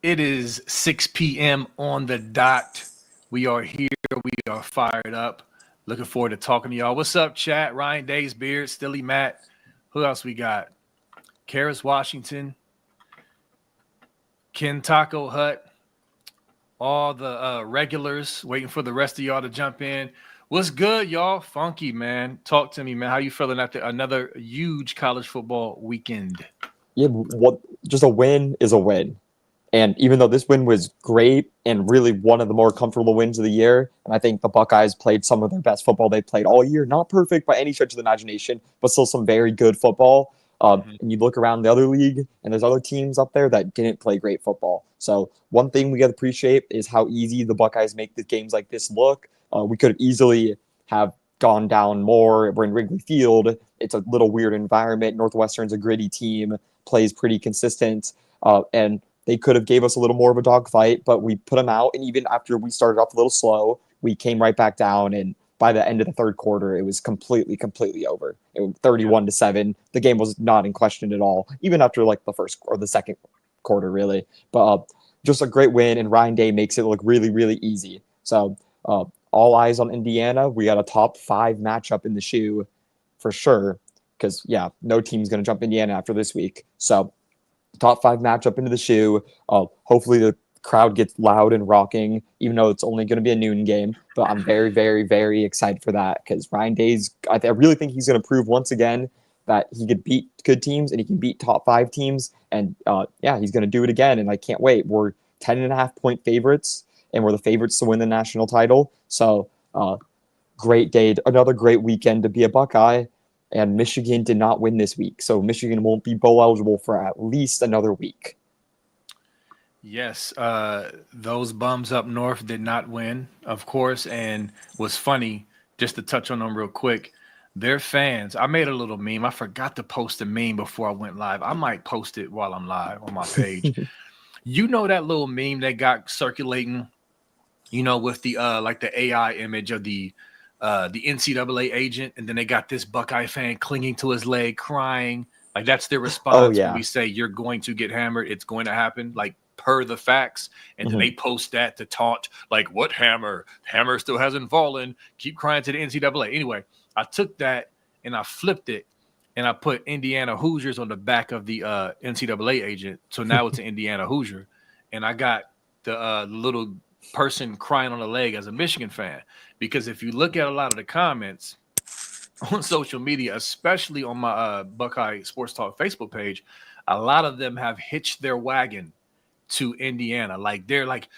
It is 6 p.m. on the dot. We are here. We are fired up. Looking forward to talking to y'all. What's up, chat? Ryan Days, Beard, Stilly Matt. Who else we got? Karis Washington, Ken Taco Hut, all the regulars waiting for the rest of y'all to jump in. What's good, y'all? Funky, man. Talk to me, man. How you feeling after another huge college football weekend? Yeah, just a win is a win. And even though this win was great and really one of the more comfortable wins of the year, and I think the Buckeyes played some of their best football they played all year. Not perfect by any stretch of the imagination, but still some very good football. And you look around the other league, and there's other teams up there that didn't play great football. So one thing we got to appreciate is how easy the Buckeyes make the games like this look. We could easily have gone down more. We're in Wrigley Field. It's a little weird environment. Northwestern's a gritty team, plays pretty consistent, and they could have gave us a little more of a dogfight, but we put them out. And even after we started off a little slow, we came right back down. And by the end of the third quarter, it was completely over. It was 31-7. The game was not in question at all, even after like the first or the second quarter, really. But just a great win, and Ryan Day makes it look really, really easy. So all eyes on Indiana. We got a top 5 matchup in the shoe for sure, because, no team's going to jump Indiana after this week. So top 5 matchup into the shoe. Hopefully the crowd gets loud and rocking, even though it's only going to be a noon game. But I'm very, very, very excited for that because Ryan Day's, I really think he's going to prove once again that he could beat good teams and he can beat top 5 teams. And he's going to do it again. And I can't wait. We're 10.5-point favorites, and we're the favorites to win the national title. So great day, another great weekend to be a Buckeye. And Michigan did not win this week. So Michigan won't be bowl eligible for at least another week. Yes, those bums up north did not win, of course. And what's funny, just to touch on them real quick, their fans, I made a little meme. I forgot to post a meme before I went live. I might post it while I'm live on my page. You know that little meme that got circulating, with the like the AI image of the NCAA agent, and then they got this Buckeye fan clinging to his leg, crying. Like that's their response when we say you're going to get hammered. It's going to happen, like per the facts. And then they post that to taunt, like, what hammer? Hammer still hasn't fallen. Keep crying to the NCAA. Anyway, I took that and I flipped it and I put Indiana Hoosiers on the back of the NCAA agent. So now it's an Indiana Hoosier. And I got the little person crying on the leg as a Michigan fan. Because if you look at a lot of the comments on social media, especially on my Buckeye Sports Talk Facebook page, a lot of them have hitched their wagon to Indiana. Like they're like,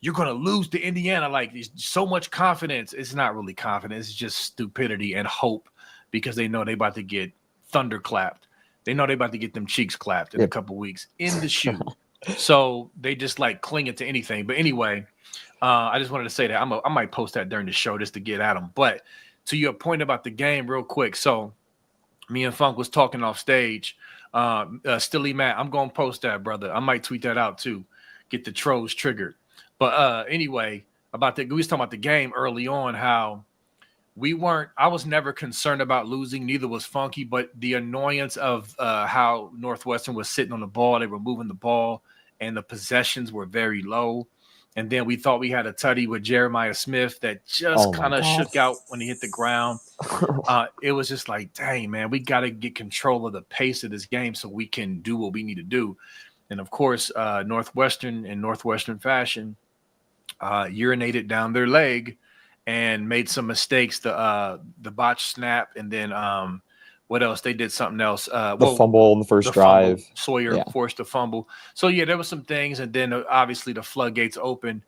you're going to lose to Indiana. Like there's so much confidence. It's not really confidence. It's just stupidity and hope because they know they about to get thunderclapped. They know they about to get them cheeks clapped in a couple weeks in the shoe. So they just like clinging to anything. But anyway, I just wanted to say that I might post that during the show just to get at them. But to your point about the game real quick. So me and Funk was talking off stage. Stilly Matt, I'm going to post that, brother. I might tweet that out too. Get the trolls triggered. But anyway, we was talking about the game early on, how I was never concerned about losing. Neither was Funky, but the annoyance of how Northwestern was sitting on the ball. They were moving the ball and the possessions were very low. And then we thought we had a tutty with Jeremiah Smith that just kind of shook out when he hit the ground. It was just like, dang, man, we got to get control of the pace of this game so we can do what we need to do. And, of course, Northwestern in Northwestern fashion urinated down their leg and made some mistakes, the botch snap, and then what else? They did something else. The fumble in the first drive. Sawyer forced a fumble. So, there were some things, and then obviously the floodgates opened.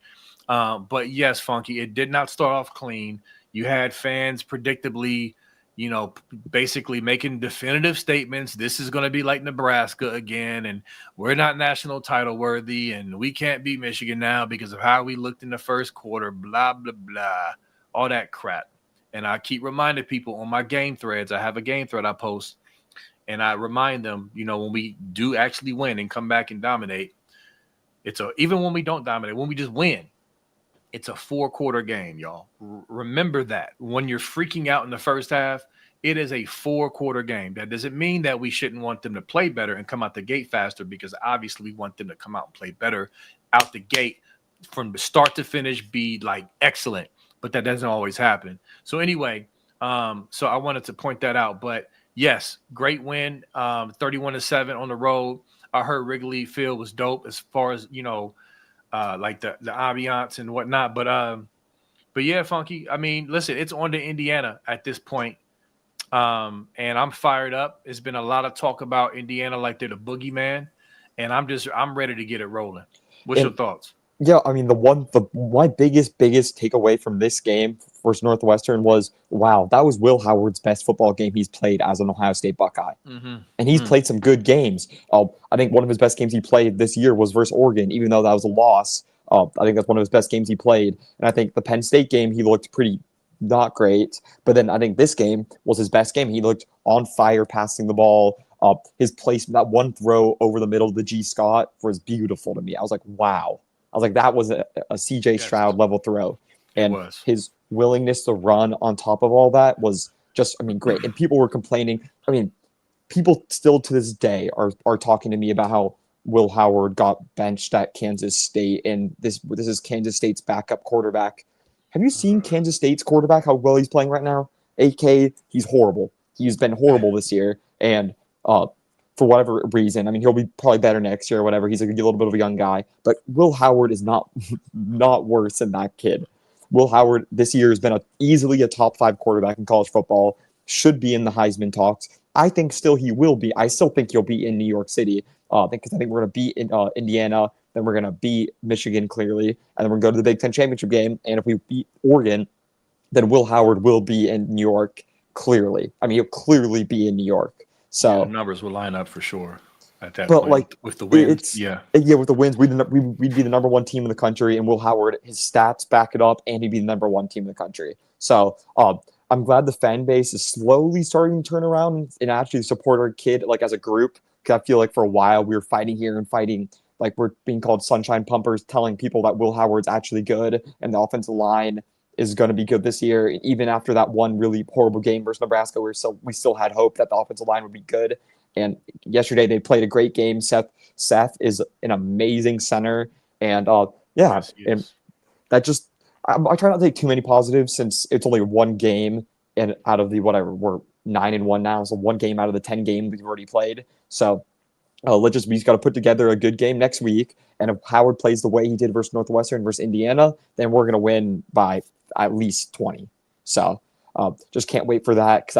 But, yes, Funky, it did not start off clean. You had fans predictably, basically making definitive statements. This is going to be like Nebraska again, and we're not national title worthy, and we can't beat Michigan now because of how we looked in the first quarter, blah, blah, blah, all that crap. And I keep reminding people on my game threads, I have a game thread I post, and I remind them, when we do actually win and come back and dominate, even when we don't dominate, when we just win, it's a 4-quarter game, y'all. Remember that. When you're freaking out in the first half, It is a 4-quarter game. That doesn't mean that we shouldn't want them to play better and come out the gate faster, because obviously we want them to come out and play better out the gate from the start to finish, be like excellent. But that doesn't always happen. So anyway, so I wanted to point that out. But yes, great win, 31-7 on the road. I heard Wrigley Field was dope as far as like the ambiance and whatnot. But yeah, Funky. I mean, listen, it's on to Indiana at this point. And I'm fired up. It's been a lot of talk about Indiana like they're the boogeyman, and I'm ready to get it rolling. What's your And thoughts? yeah, I mean my biggest takeaway from this game versus Northwestern was, wow, that was Will Howard's best football game he's played as an Ohio State Buckeye. And he's Mm-hmm. played some good games. I think one of his best games he played this year was versus Oregon, even though that was a loss. I think that's one of his best games he played. And I think the Penn State game, he looked pretty not great. But then I think this game was his best game. He looked on fire passing the ball. His placement, that one throw over the middle of the G. Scott was beautiful to me. I was like, wow. I was like, that was a CJ Yes, Stroud level throw. it And was. his willingness to run on top of all that was just, I mean, great. And people were complaining. I mean, people still to this day are talking to me about how Will Howard got benched at Kansas State, and this is Kansas State's backup quarterback. Have you seen Kansas State's quarterback, how well he's playing right now? AK, he's horrible. He's been horrible this year, and for whatever reason, I mean, he'll be probably better next year or whatever. He's a little bit of a young guy, but Will Howard is not not worse than that kid. Will Howard this year has been easily a top 5 quarterback in college football. Should be in the Heisman talks. I think still he will be. I still think he'll be in New York City because I think we're going to beat Indiana, then we're going to beat Michigan clearly, and then we're going to go to the Big Ten championship game. And if we beat Oregon, then Will Howard will be in New York clearly. I mean, he'll clearly be in New York. Yeah, the So, numbers will line up for sure at that but point like with the wins. it's Yeah. yeah, with the wins, we'd be the number 1 team in the country, and Will Howard, his stats back it up, and he'd be the number 1 team in the country. So, I'm glad the fan base is slowly starting to turn around and actually support our kid like as a group. Because I feel like for a while we were fighting here and fighting like we're being called sunshine pumpers, telling people that Will Howard's actually good and the offensive line is going to be good this year. Even after that one really horrible game versus Nebraska, we still had hope that the offensive line would be good. And yesterday they played a great game. Seth is an amazing center, and yeah, Yes, and yes. that just I try not to take too many positives since it's only one game and out of the whatever we're 9-1 now, so one game out of the 10 games we've already played. So we just got to put together a good game next week. And if Howard plays the way he did versus Northwestern versus Indiana, then we're going to win by at least 20. So just can't wait for that because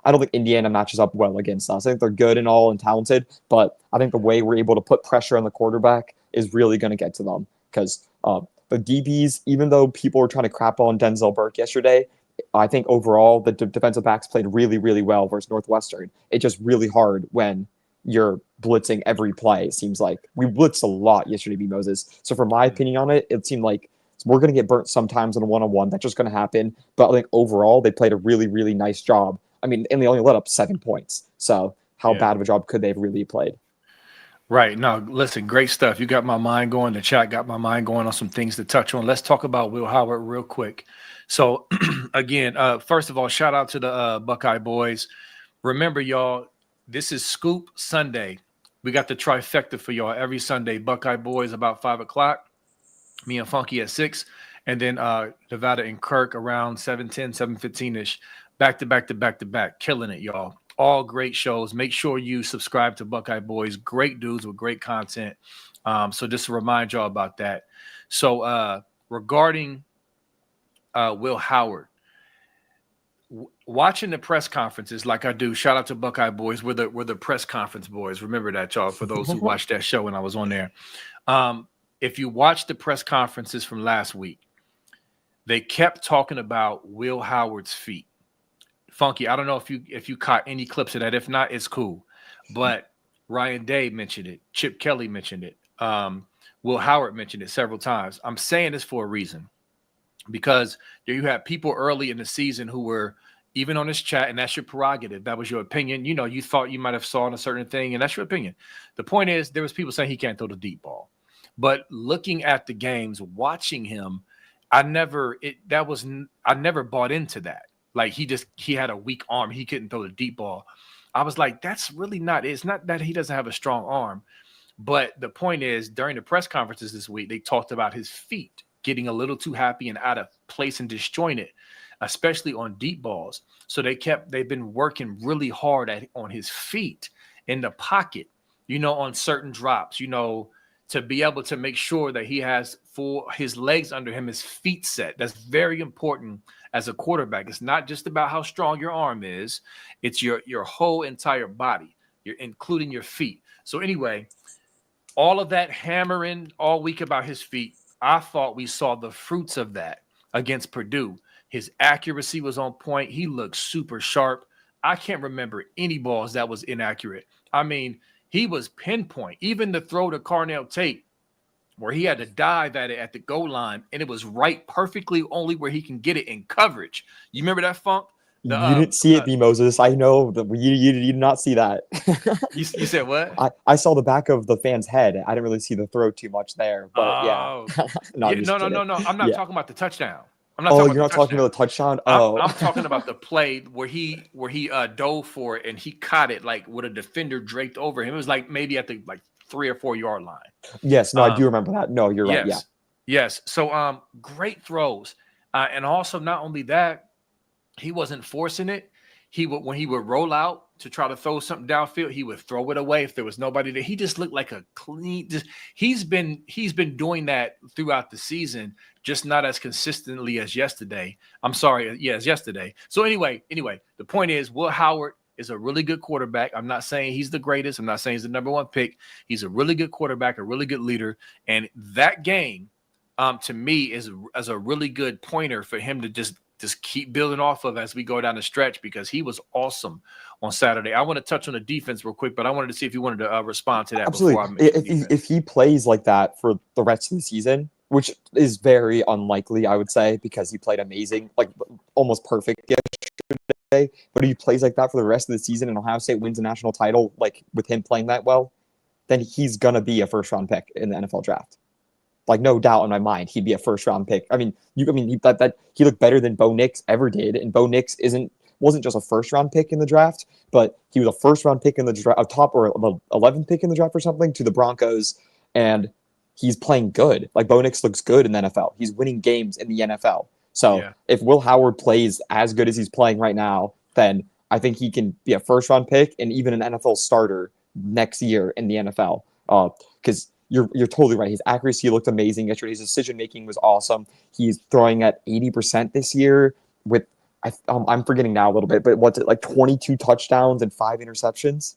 I don't think Indiana matches up well against us. I think they're good and all and talented, but I think the way we're able to put pressure on the quarterback is really going to get to them because the DBs, even though people were trying to crap on Denzel Burke yesterday, I think overall the defensive backs played really, really well versus Northwestern. It's just really hard when you're blitzing every play. It seems like we blitzed a lot yesterday, B. Moses. So for my opinion on it, it seemed like we're going to get burnt sometimes in a one-on-one. That's just going to happen. But I think overall, they played a really, really nice job. I mean, and they only let up 7 points. So how Yeah. bad of a job could they have really played? Right. No, listen, great stuff. You got my mind going. The chat got my mind going on some things to touch on. Let's talk about Will Howard real quick. So, again, first of all, shout out to the Buckeye boys. Remember, y'all, this is Scoop Sunday. We got the trifecta for y'all every Sunday. Buckeye boys about 5 o'clock. Me and Funky at 6. And then Nevada and Kirk around 7:10, 7:15-ish. Back to back to back to back. Killing it, y'all. All great shows. Make sure you subscribe to Buckeye Boys. Great dudes with great content. So just to remind y'all about that. So regarding Will Howard, watching the press conferences like I do, shout out to Buckeye Boys. We're the press conference boys. Remember that, y'all, for those who watched that show when I was on there. If you watch the press conferences from last week, they kept talking about Will Howard's feet. Funky, I don't know if you caught any clips of that. If not, it's cool. But Ryan Day mentioned it. Chip Kelly mentioned it. Will Howard mentioned it several times. I'm saying this for a reason because you had people early in the season who were even on this chat, and that's your prerogative. That was your opinion. You know, you thought you might have saw a certain thing, and that's your opinion. The point is, there was people saying he can't throw the deep ball. But looking at the games, watching him, I never bought into that. Like he had a weak arm. He couldn't throw the deep ball. I was like, that's really not. It's not that he doesn't have a strong arm, but the point is, during the press conferences this week, they talked about his feet getting a little too happy and out of place and disjointed, especially on deep balls. So they've been working really hard on his feet in the pocket, on certain drops, to be able to make sure that he has his legs under him, his feet set. That's very important as a quarterback. It's not just about how strong your arm is. It's your whole entire body, including your feet. So anyway, all of that hammering all week about his feet, I thought we saw the fruits of that against Purdue. His accuracy was on point. He looked super sharp. I can't remember any balls that was inaccurate. I mean, he was pinpoint. Even the throw to Carnell Tate, where he had to dive at it at the goal line, and it was right perfectly only where he can get it in coverage. You remember that, Funk? You didn't see it, B. Moses. I know that you did not see that. You said what? I saw the back of the fan's head. I didn't really see the throw too much there, but no. I'm not talking about the touchdown. You're not talking about the touchdown. I'm talking about the play where he dove for it and he caught it like with a defender draped over him. It was like maybe at the 3 or 4 yard line. Yes, I do remember that. No, you're right. Yeah. Yes. So great throws, and also not only that, he wasn't forcing it. When he would roll out to try to throw something downfield, he would throw it away if there was nobody there. He just looked like a clean. He's been doing that throughout the season, just not as consistently as yesterday. I'm sorry, as yesterday. So anyway, the point is, Will Howard is a really good quarterback. I'm not saying he's the greatest. I'm not saying he's the number one pick. He's a really good quarterback, a really good leader, and that game, to me, is a really good pointer for him to just keep building off of as we go down the stretch, because he was awesome on Saturday. I want to touch on the defense real quick, but I wanted to see if you wanted to respond to that. Absolutely. If he plays like that for the rest of the season, which is very unlikely, I would say, because he played amazing, like almost perfect yesterday. But if he plays like that for the rest of the season and Ohio State wins a national title, like with him playing that well, then he's going to be a first-round pick in the NFL draft. Like, no doubt in my mind, he'd be a first-round pick. I mean, he looked better than Bo Nix ever did, and Bo Nix wasn't just a first-round pick in the draft, but he was a first-round pick in the draft, a top or 11th pick in the draft or something to the Broncos, and he's playing good. Like, Bo Nix looks good in the NFL. He's winning games in the NFL. So if Will Howard plays as good as he's playing right now, then I think he can be a first-round pick and even an NFL starter next year in the NFL. Because you're totally right. His accuracy looked amazing yesterday. His decision-making was awesome. He's throwing at 80% this year with, I'm forgetting now a little bit, but what's it, like 22 touchdowns and 5 interceptions?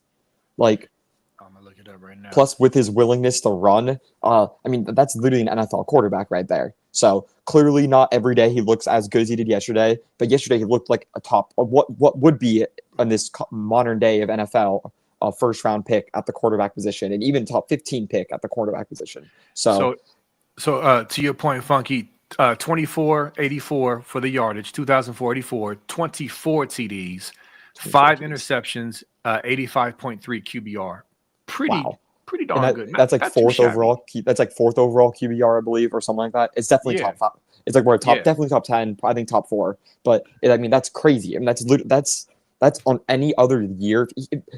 Like, I'm going to look it up right now. Plus, with his willingness to run, I mean, that's literally an NFL quarterback right there. So clearly not every day he looks as good as he did yesterday, but yesterday he looked like a top, what would be in this modern day of NFL, a first-round pick at the quarterback position, and even top 15 pick at the quarterback position. So to your point, Funky, 2484 for the yardage, 2,484, 24 TDs, 5 interceptions, 85.3 QBR. Pretty darn good. That's like fourth overall. That's like fourth overall QBR, I believe, or something like that. It's definitely top 5. It's like we're definitely top 10. I think top 4. But I mean, that's crazy. I mean, that's on any other year.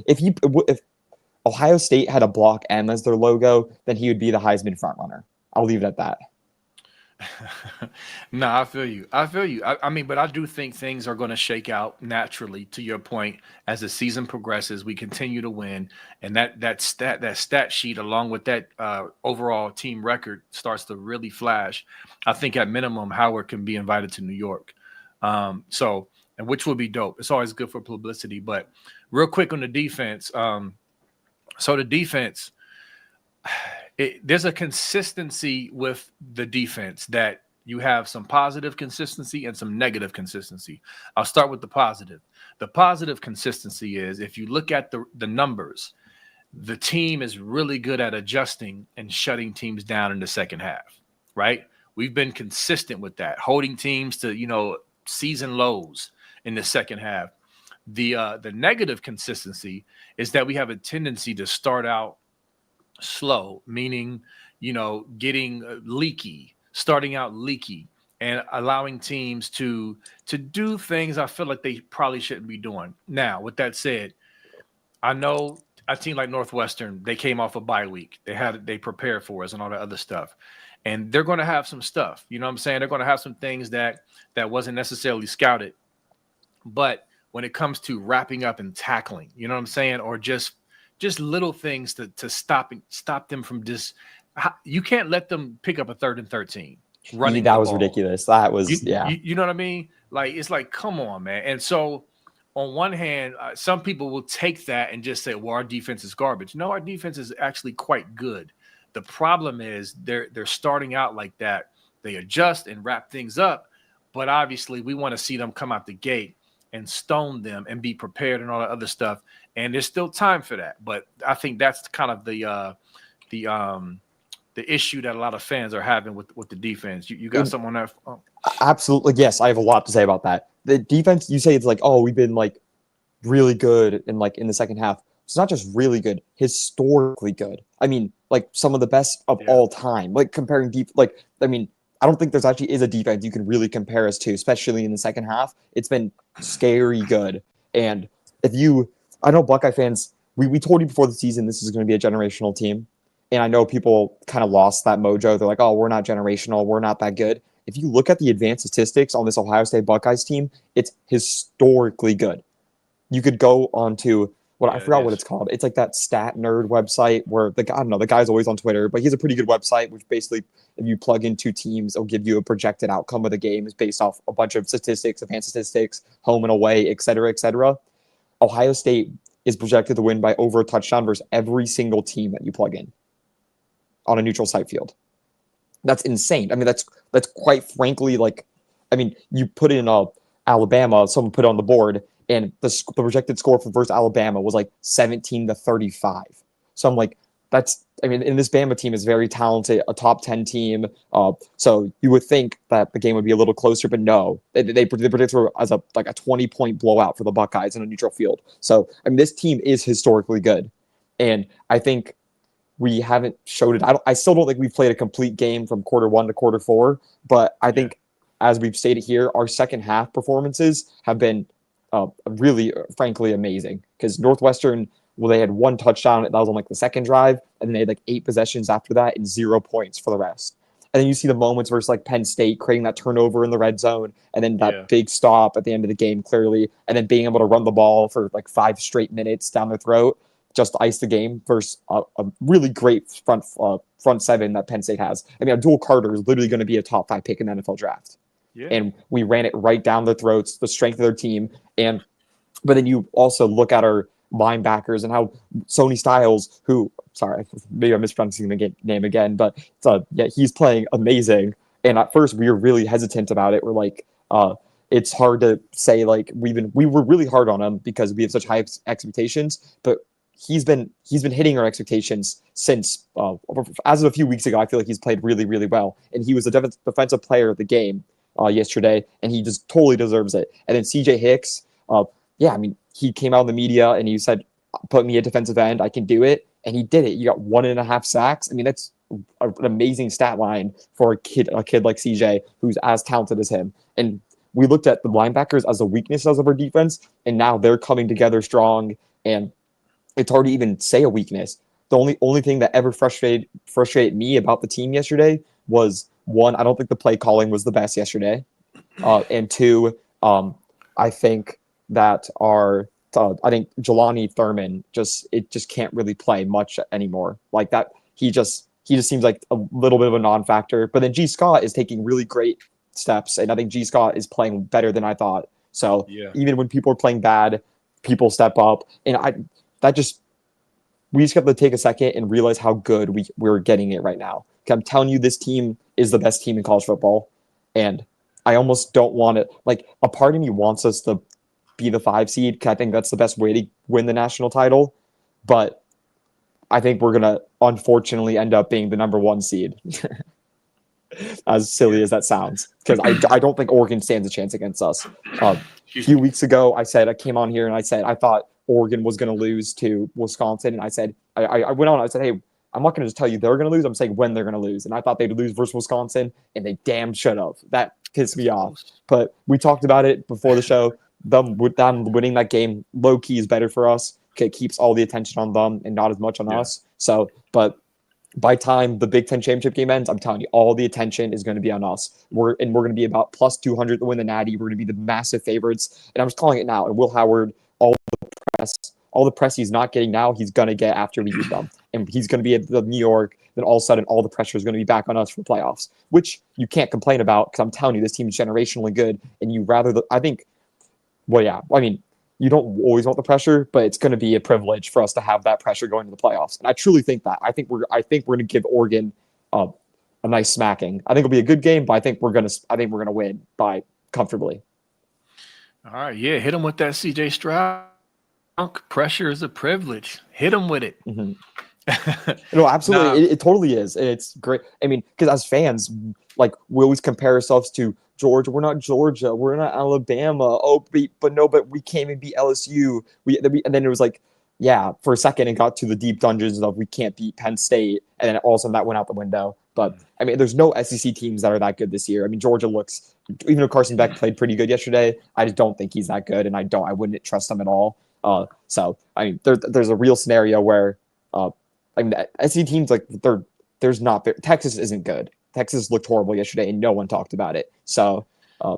If Ohio State had a block M as their logo, then he would be the Heisman frontrunner. I'll leave it at that. No, I feel you. I mean, but I do think things are going to shake out naturally, to your point, as the season progresses. We continue to win, and that stat sheet, along with that overall team record, starts to really flash. I think at minimum, Howard can be invited to New York. And which would be dope. It's always good for publicity. But real quick on the defense. So the defense. There's a consistency with the defense that you have some positive consistency and some negative consistency. I'll start with the positive. The positive consistency is, if you look at the numbers, the team is really good at adjusting and shutting teams down in the second half, right? We've been consistent with that, holding teams to, season lows in the second half. The negative consistency is that we have a tendency to start out slow, meaning, getting leaky, starting out leaky. and allowing teams to do things I feel like they probably shouldn't be doing. Now, with that said, I know a team like Northwestern, they came off a bye week. They prepared for us and all that other stuff. And they're going to have some stuff. You know what I'm saying? They're going to have some things that wasn't necessarily scouted. But when it comes to wrapping up and tackling, you know what I'm saying? Or just little things to stop them from just you can't let them pick up a 3rd and 13 running That the was ball. ridiculous. That was, yeah. You know what I mean? Like it's like, come on, man. And so, on one hand, some people will take that and just say, "Well, our defense is garbage." No, our defense is actually quite good. The problem is they're starting out like that. They adjust and wrap things up, but obviously, we want to see them come out the gate and stone them and be prepared and all that other stuff. And there's still time for that. But I think that's kind of the the issue that a lot of fans are having with the defense. You got someone that? Oh. Absolutely, yes. I have a lot to say about that. The defense, you say it's like, oh, we've been like really good in the second half. It's not just really good, historically good. I mean, like some of the best of all time. Like comparing deep, like I mean, I don't think there's actually is a defense you can really compare us to, especially in the second half. It's been scary good. And I know Buckeye fans, we told you before the season this is going to be a generational team. And I know people kind of lost that mojo. They're like, oh, we're not generational. We're not that good. If you look at the advanced statistics on this Ohio State Buckeyes team, it's historically good. You could go on to I forgot what it's called. It's like that stat nerd website where I don't know, the guy's always on Twitter, but he has a pretty good website, which basically, if you plug in two teams, it'll give you a projected outcome of the games based off a bunch of statistics, advanced statistics, home and away, et cetera, et cetera. Ohio State is projected to win by over a touchdown versus every single team that you plug in on a neutral site field. That's insane. I mean, that's quite frankly like, I mean, you put in Alabama, someone put it on the board, and the projected score for versus Alabama was like 17-35. So I'm like, and this Bama team is very talented, a top 10 team. So you would think that the game would be a little closer, but no, they predict it as a 20-point blowout for the Buckeyes in a neutral field. So I mean, this team is historically good, and I think we haven't showed it. I still don't think we've played a complete game from quarter 1 to quarter 4, but I think, as we've stated here, our second half performances have been really, frankly, amazing. Because Northwestern, well, they had one touchdown. That was on like the second drive, and then they had like 8 possessions after that and 0 points for the rest. And then you see the moments versus like Penn State creating that turnover in the red zone, and then that big stop at the end of the game, clearly, and then being able to run the ball for like 5 straight minutes down their throat just to ice the game versus a really great front seven that Penn State has. I mean, Abdul Carter is literally going to be a top 5 pick in the NFL draft. Yeah. And we ran it right down their throats, the strength of their team. But then you also look at our linebackers and how Sony Styles, who, sorry, maybe I'm mispronouncing the name again, but he's playing amazing. And at first we were really hesitant about it. We're like, it's hard to say, like, we were really hard on him because we have such high expectations, but he's been hitting our expectations since as of a few weeks ago. I feel like he's played really, really well, and he was the defensive player of the game yesterday, and he just totally deserves it. And then CJ Hicks, I mean, he came out in the media and he said, "Put me at defensive end, I can do it," and he did it. You got 1.5 sacks. I mean, that's an amazing stat line for a kid like CJ who's as talented as him. And we looked at the linebackers as a weakness of our defense, and now they're coming together strong. And it's hard to even say a weakness. The only thing that ever frustrated me about the team yesterday was, one, I don't think the play calling was the best yesterday, and two, I think that I think Jelani Thurman just can't really play much anymore. Like that, he just seems like a little bit of a non-factor. But then G. Scott is taking really great steps, and I think G. Scott is playing better than I thought. So even when people are playing bad, people step up, and we just got to take a second and realize how good we're getting it right now. I'm telling you, this team is the best team in college football, and I almost don't want it. Like, a part of me wants us to be the 5 seed because I think that's the best way to win the national title, but I think we're gonna unfortunately end up being the number 1 seed. As silly as that sounds, because I don't think Oregon stands a chance against us. A few weeks ago, I came on here and I said I thought Oregon was going to lose to Wisconsin, and I said I went on. I said, hey, I'm not going to just tell you they're going to lose. I'm saying when they're going to lose, and I thought they'd lose versus Wisconsin, and they damn should have. That pissed me off. close. But we talked about it before the show. Them winning that game low key is better for us. It keeps all the attention on them and not as much on Yeah. us. So, but by time the Big Ten championship game ends, I'm telling you, all the attention is going to be on us. We're going to be about plus 200 to win the Natty. We're going to be the massive favorites, and I'm just calling it now. And Will Howard, all the press he's not getting now, he's going to get after we beat them, and he's going to be at the New York. Then all of a sudden, all the pressure is going to be back on us for the playoffs, which you can't complain about because I'm telling you, this team is generationally good, and you rather I think, well, yeah, I mean, you don't always want the pressure, but it's going to be a privilege for us to have that pressure going to the playoffs. And I truly think that. I think we're going to give Oregon a nice smacking. I think it'll be a good game, but I think we're going to win by comfortably. All right, yeah, hit him with that CJ Stroud. Pressure is a privilege. Hit him with it. Mm-hmm. No, absolutely. It totally is. And it's great. I mean, because as fans, like, we always compare ourselves to Georgia. We're not Georgia. We're not Alabama. Oh, but we came and beat LSU. And then it was like, yeah, for a second it got to the deep dungeons of we can't beat Penn State. And then all of a sudden that went out the window. But I mean, there's no SEC teams that are that good this year. I mean, Georgia looks, even though Carson Beck played pretty good yesterday, I just don't think he's that good. And I wouldn't trust him at all. So I mean, there's a real scenario where, I mean, the SEC teams, like, there's not Texas isn't good. Texas looked horrible yesterday, and no one talked about it. So,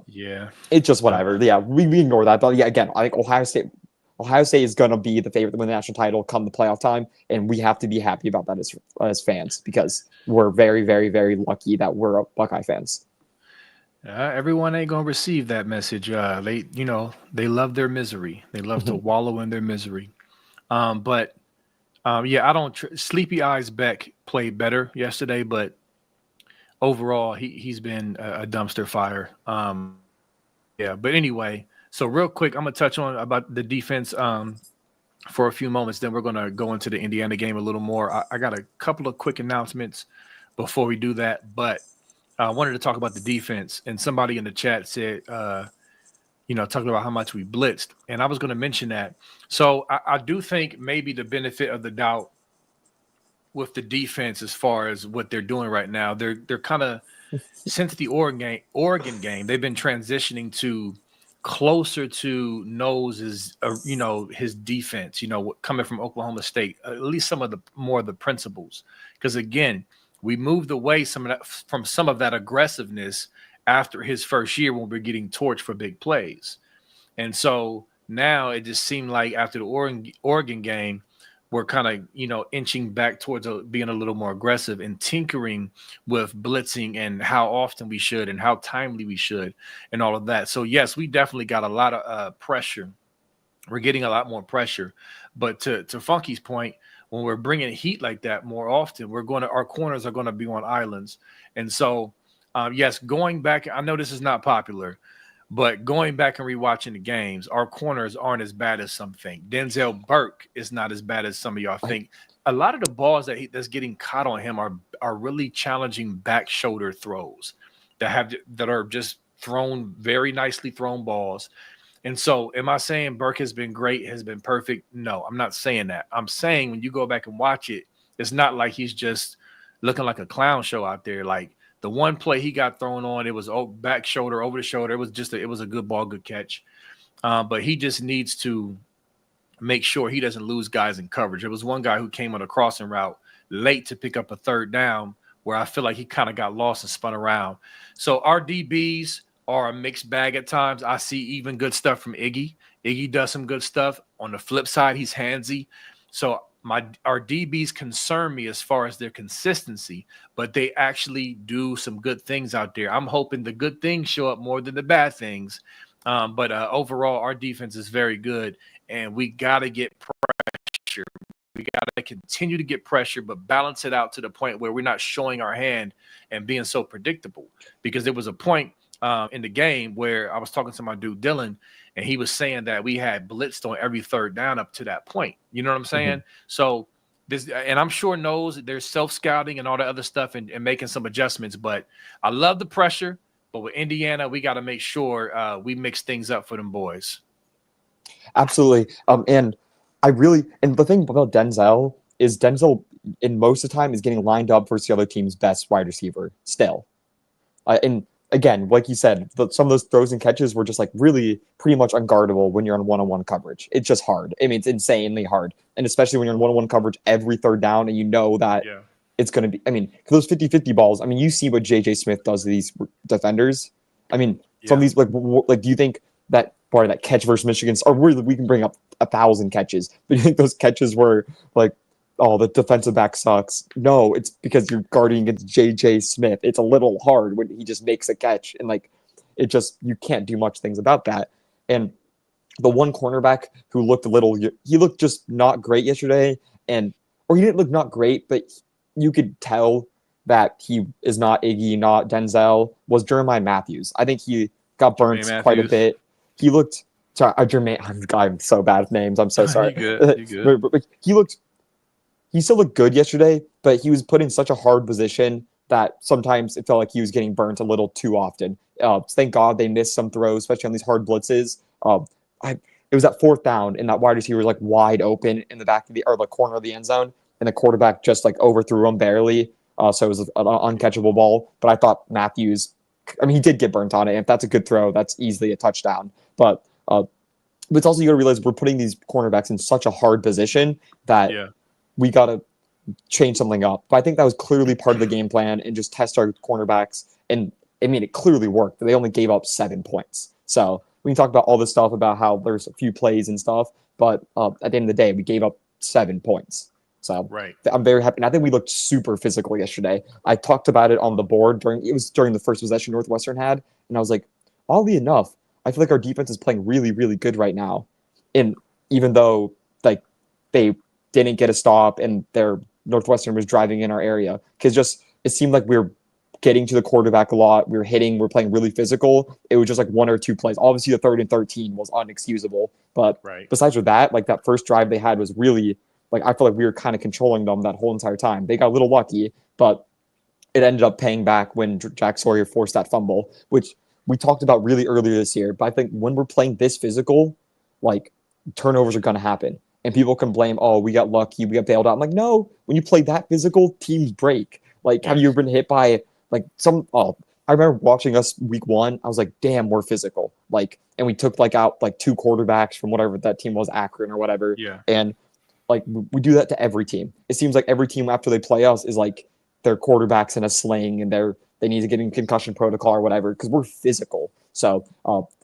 yeah, it's just whatever. Yeah, we ignore that. But yeah, again, I think Ohio State is going to be the favorite to win the national title come the playoff time, and we have to be happy about that as fans because we're very, very, very lucky that we're Buckeye fans. everyone ain't gonna receive that message. They love their misery. They love to wallow in their misery. But yeah, I don't. Sleepy Eyes Beck played better yesterday, but overall, he's been a dumpster fire. Yeah, but anyway, so real quick, I'm gonna touch on about the defense for a few moments. Then we're gonna go into the Indiana game a little more. I got a couple of quick announcements before we do that, but I wanted to talk about the defense. And somebody in the chat said, talking about how much we blitzed, and I was going to mention that. So I do think maybe the benefit of the doubt with the defense as far as what they're doing right now, they're kind of since the Oregon game, they've been transitioning to closer to Nose's, his defense, coming from Oklahoma State, at least some of the more of the principles. Because again, we moved away from some of that aggressiveness after his first year when we're getting torched for big plays. And so now it just seemed like after the Oregon game, we're kind of, inching back towards being a little more aggressive and tinkering with blitzing and how often we should and how timely we should and all of that. So, yes, we definitely got a lot of pressure. We're getting a lot more pressure. But to Funky's point, when we're bringing heat like that more often, our corners are going to be on islands. And so, yes, going back, I know this is not popular, but going back and rewatching the games, our corners aren't as bad as some think. Denzel Burke is not as bad as some of y'all think. A lot of the balls that's getting caught on him are really challenging back shoulder throws that are just thrown, very nicely thrown balls. And so am I saying Burke has been great, has been perfect? No, I'm not saying that. I'm saying when you go back and watch it, it's not like he's just looking like a clown show out there. Like the one play he got thrown on, it was back shoulder, over the shoulder. It was a good ball, good catch. But he just needs to make sure he doesn't lose guys in coverage. There was one guy who came on a crossing route late to pick up a third down where I feel like he kind of got lost and spun around. So our DBs are a mixed bag at times. I see even good stuff from Iggy. Iggy does some good stuff. On the flip side, he's handsy. So our DBs concern me as far as their consistency, but they actually do some good things out there. I'm hoping the good things show up more than the bad things. But overall, our defense is very good, and we got to get pressure. We got to continue to get pressure, but balance it out to the point where we're not showing our hand and being so predictable. Because there was a point in the game where I was talking to my dude Dylan, and he was saying that we had blitzed on every third down up to that point. You know what I'm saying? Mm-hmm. So this, and I'm sure knows there's self-scouting and all the other stuff and making some adjustments. But I love the pressure. But with Indiana, we got to make sure we mix things up for them boys. Absolutely. And the thing about Denzel is in most of the time is getting lined up versus the other team's best wide receiver still. And again, like you said, some of those throws and catches were just like really pretty much unguardable when you're on one-on-one coverage. It's just hard. I mean, it's insanely hard. And especially when you're in one-on-one coverage every third down and you know that Yeah. it's going to be, I mean, for those 50-50 balls, I mean, you see what JJ Smith does to these defenders. I mean, some of Yeah. these, like, do you think that part of that catch versus Michigan, or really, we can bring up 1,000 catches, but do you think those catches were like, oh, the defensive back sucks? No, it's because you're guarding against JJ Smith. It's a little hard when he just makes a catch, and like, it just, you can't do much things about that. And the one cornerback who looked a little, he looked just not great yesterday, and or he didn't look not great, but you could tell that he is not Iggy, not Denzel, was Jeremiah Matthews. I think he got Jermaine burnt quite a Matthews. bit. He looked, sorry, Jermaine, I'm so bad with names. I'm so sorry. You good. You good. But he still looked good yesterday, but he was put in such a hard position that sometimes it felt like he was getting burnt a little too often. Thank God they missed some throws, especially on these hard blitzes. I, it was that fourth down, and that wide receiver was like wide open in the back of the, or the corner of the end zone, and the quarterback just like overthrew him barely. So it was an uncatchable ball. But I thought Matthews, I mean, he did get burnt on it. If that's a good throw, that's easily a touchdown. But it's also, you got to realize we're putting these cornerbacks in such a hard position that Yeah. we got to change something up. But I think that was clearly part of the game plan, and just test our cornerbacks. And I mean, it clearly worked. They only gave up 7 points. So we can talk about all this stuff about how there's a few plays and stuff, but at the end of the day, we gave up 7 points. So Right. I'm very happy. And I think we looked super physical yesterday. I talked about it on the board during the first possession Northwestern had, and I was like, oddly enough, I feel like our defense is playing really, really good right now. And even though like they didn't get a stop and their Northwestern was driving in our area, because just it seemed like we were getting to the quarterback a lot. We were hitting. We're playing really physical. It was just like 1 or 2 plays. Obviously, the 3rd and 13 was unexcusable. But Right. besides for that, like that first drive they had was really like, I feel like we were kind of controlling them that whole entire time. They got a little lucky, but it ended up paying back when Jack Sawyer forced that fumble, which we talked about really earlier this year. But I think when we're playing this physical, like turnovers are going to happen. And people can blame, oh, we got lucky, we got bailed out. I'm like, no, when you play that physical, teams break. Like, have you Yes. ever been hit by like some, oh, I remember watching us week 1. I was like, damn, we're physical. Like, and we took like out like 2 quarterbacks from whatever that team was, Akron or whatever. Yeah. And like, we do that to every team. It seems like every team after they play us is like their quarterbacks in a sling and they need to get in concussion protocol or whatever, because we're physical. So,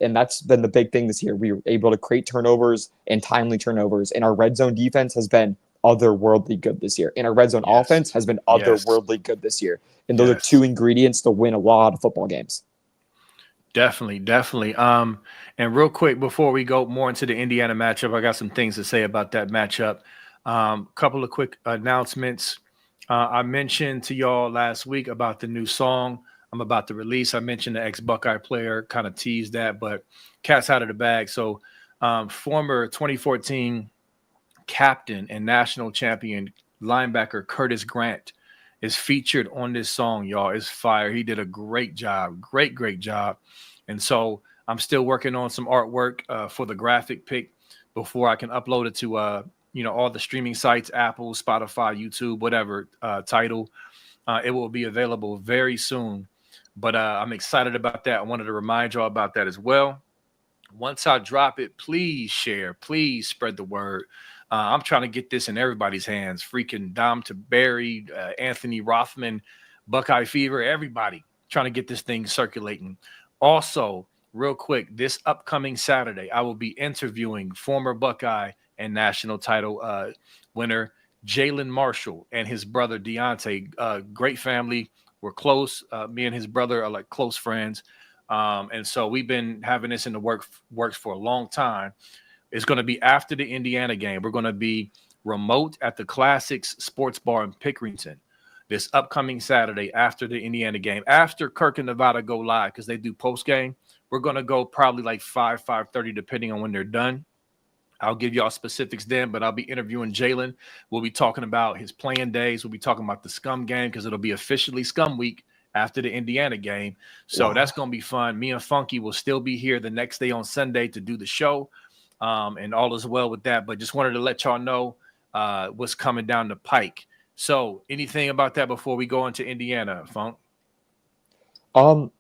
and that's been the big thing this year. We were able to create turnovers and timely turnovers, and our red zone defense has been otherworldly good this year, and our red zone Yes. offense has been Yes. otherworldly good this year. And those are Yes. 2 ingredients to win a lot of football games. Definitely, definitely. And real quick before we go more into the Indiana matchup, I got some things to say about that matchup. Couple of quick announcements. I mentioned to y'all last week about the new song I'm about to release. I mentioned the ex-Buckeye player, kind of teased that, but cat's out of the bag. So, former 2014 captain and national champion linebacker Curtis Grant is featured on this song, y'all. It's fire. He did a great job. Great job. And so I'm still working on some artwork for the graphic pic before I can upload it to all the streaming sites, Apple, Spotify, YouTube, whatever title. It will be available very soon. But I'm excited about that. I wanted to remind y'all about that as well. Once I drop it, please share, please spread the word. I'm trying to get this in everybody's hands. Freaking Dom to Barry, Anthony Rothman, Buckeye Fever, everybody trying to get this thing circulating. Also, real quick, this upcoming Saturday, I will be interviewing former Buckeye and national title winner Jalen Marshall and his brother Deontay. Great family. We're close. Me and his brother are like close friends. And so we've been having this in the works for a long time. It's going to be after the Indiana game. We're going to be remote at the Classics Sports Bar in Pickerington this upcoming Saturday after the Indiana game. After Kirk and Nevada go live, because they do post game, we're going to go probably like 5:30, depending on when they're done. I'll give y'all specifics then, but I'll be interviewing Jalen. We'll be talking about his playing days. We'll be talking about the Scum game because it'll be officially Scum week after the Indiana game. So Wow. that's going to be fun. Me and Funky will still be here the next day on Sunday to do the show. And all is well with that. But just wanted to let y'all know what's coming down the pike. So anything about that before we go into Indiana, Funk? Um,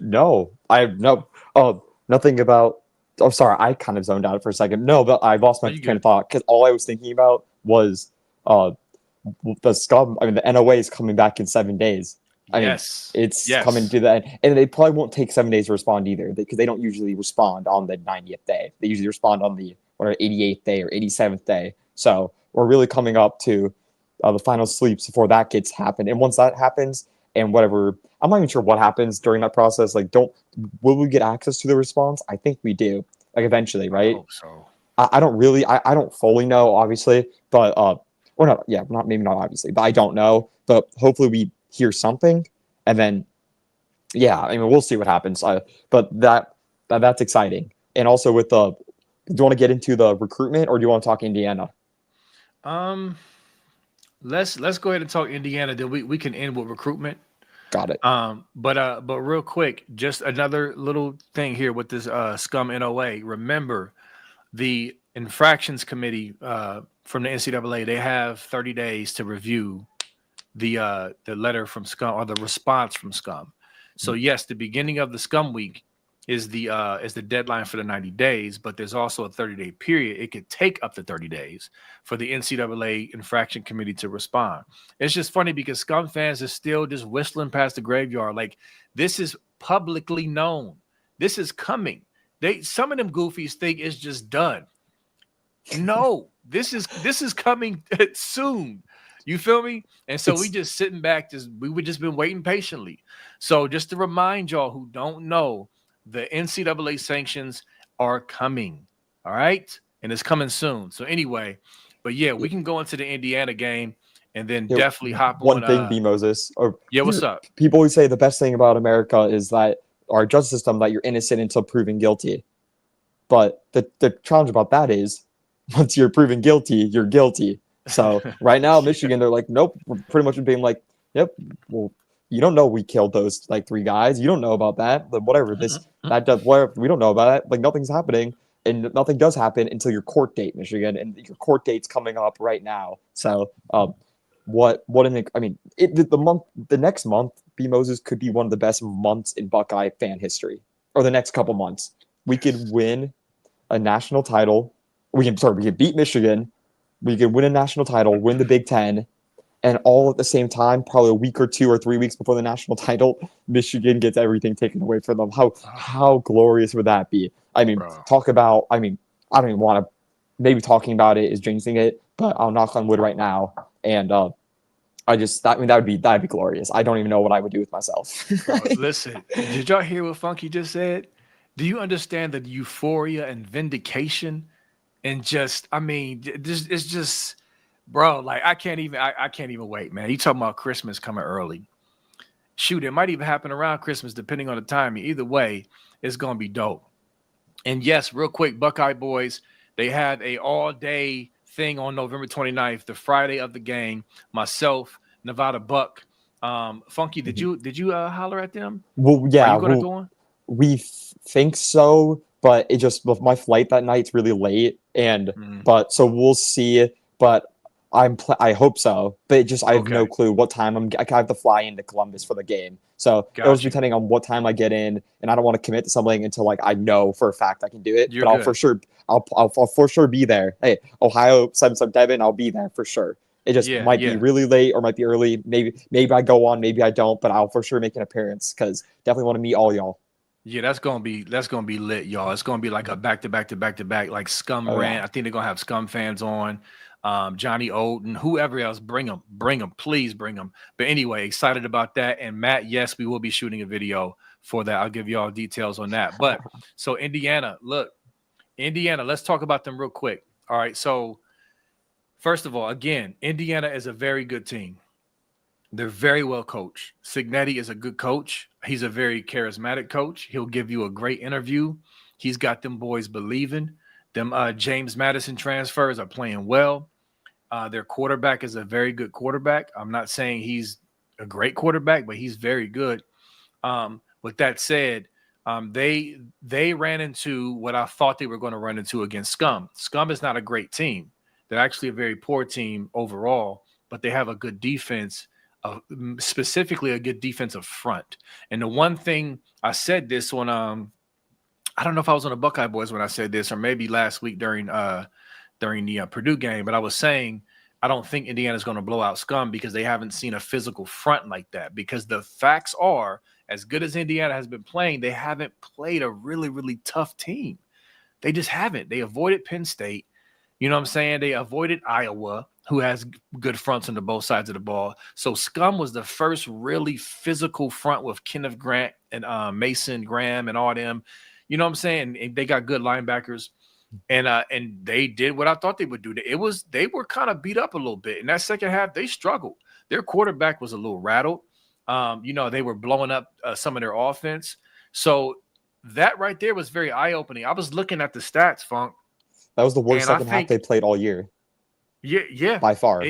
No, I have no. Oh, nothing about. Oh, sorry, I kind of zoned out for a second. No, but I lost Are my you train of good? thought because all I was thinking about was uh the scum. I mean, the NOA is coming back in 7 days. I mean, Yes. it's coming Yes. to the end, and they probably won't take 7 days to respond either because they don't usually respond on the 90th day. They usually respond on the 88th day or 87th day. So we're really coming up to the final sleeps before that gets happened, and once that happens, and whatever, I'm not even sure what happens during that process. Like, don't will we get access to the response? I think we do. Like eventually, I right? hope so. I don't really, I don't fully know, obviously, but or not, yeah, not maybe not obviously, but I don't know. But hopefully we hear something, and then yeah, I mean we'll see what happens. But that's exciting, and also with the, do you want to get into the recruitment or do you want to talk Indiana? Um, let's go ahead and talk Indiana. Then we can end with recruitment. Got it. But real quick, just another little thing here with this scum NOA. Remember, the infractions committee from the NCAA, they have 30 days to review the letter from scum or the response from scum. So yes, the beginning of the scum week is the deadline for the 90 days, but there's also a 30-day period. It could take up to 30 days for the NCAA infraction committee to respond. It's just funny because scum fans are still just whistling past the graveyard. Like, this is publicly known. This is coming. They, some of them goofies think it's just done. No, this is coming soon. You feel me? And so we It's just sitting back, just we would just been waiting patiently. So just to remind y'all who don't know, the NCAA sanctions are coming. All right, and it's coming soon. So anyway, but yeah, we can go into the Indiana game and then you know, definitely hop one on. thing, B Moses, or Yeah, what's up, people always say the best thing about America is that our justice system, that you're innocent until proven guilty. But the challenge about that is once you're proven guilty, you're guilty. So right now, yeah. Michigan, they're like, nope, we're pretty much being like, yep, well, you don't know we killed those like three guys. You don't know about that. But whatever, this that does whatever, we don't know about it. Like nothing's happening. And nothing does happen until your court date, Michigan, and your court date's coming up right now. So, what an I mean, the month, the next month, B Moses could be one of the best months in Buckeye fan history, or the next couple months. We could Yes. win a national title. We can beat Michigan. We can win a national title, win the Big Ten, and all at the same time, probably a week or 2 or 3 weeks before the national title, Michigan gets everything taken away from them. How glorious would that be? I mean, Bro. talk about. I mean, I don't even want to. Maybe talking about it is jinxing it, but I'll knock on wood right now. And I just that I mean that'd be glorious. I don't even know what I would do with myself. Bro, listen, did y'all hear what Funky just said? Do you understand the euphoria and vindication and just, I mean, this it's just, bro, like I can't even wait, man. You talking about Christmas coming early. Shoot, it might even happen around Christmas, depending on the timing. Either way, it's gonna be dope. And yes, real quick, Buckeye boys, they had a all-day thing on November 29th, the Friday of the game. Myself, Nevada Buck, Funky, did you holler at them? Well, Are yeah, you gonna well, go on? we think so, but it just with my flight that night's really late, and Mm, but so we'll see. But I hope so, but it just I have no okay, clue what time I have to fly into Columbus for the game, so it'll just got be you. depending on what time I get in, and I don't want to commit to something until like I know for a fact I can do it. You're But good. I'll for sure be there. Hey, Ohio 7-7 I'll be there for sure. It just Yeah, might be yeah. really late or might be early. Maybe I go on, maybe I don't, but I'll for sure make an appearance because definitely want to meet all y'all. Yeah, that's gonna be lit, y'all. It's gonna be like a back to back to back to back, like Scum Oh yeah. rant. I think they're gonna have Scum fans on, Johnny Oden, whoever else. Bring them, please bring them. But anyway, excited about that. And Matt, yes, we will be shooting a video for that. I'll give y'all details on that. But so Indiana, look, Indiana. Let's talk about them real quick. All right. So first of all, again, Indiana is a very good team. They're very well coached. Signetti is a good coach. He's a very charismatic coach. He'll give you a great interview. He's got them boys believing. Them James Madison transfers are playing well. Their quarterback is a very good quarterback. I'm not saying he's a great quarterback, but he's very good. With that said, they ran into what I thought they were going to run into against Scum. Scum is not a great team. They're actually a very poor team overall, but they have a good defense specifically a good defensive front. And the one thing I said this on I don't know if I was on the Buckeye Boys when I said this, or maybe last week during the Purdue game, but I was saying I don't think Indiana's going to blow out Scum because they haven't seen a physical front like that. Because the facts are, as good as Indiana has been playing, they haven't played a really, really tough team. They just haven't. They avoided Penn State. You know what I'm saying? They avoided Iowa, who has good fronts on the both sides of the ball. So Scum was the first really physical front with Kenneth Grant and Mason Graham and all them. You know what I'm saying? And they got good linebackers. And they did what I thought they would do. They were kind of beat up a little bit. In that second half, they struggled. Their quarterback was a little rattled. They were blowing up some of their offense. So that right there was very eye-opening. I was looking at the stats, Funk. That was the worst second half they played all year. Yeah. By far.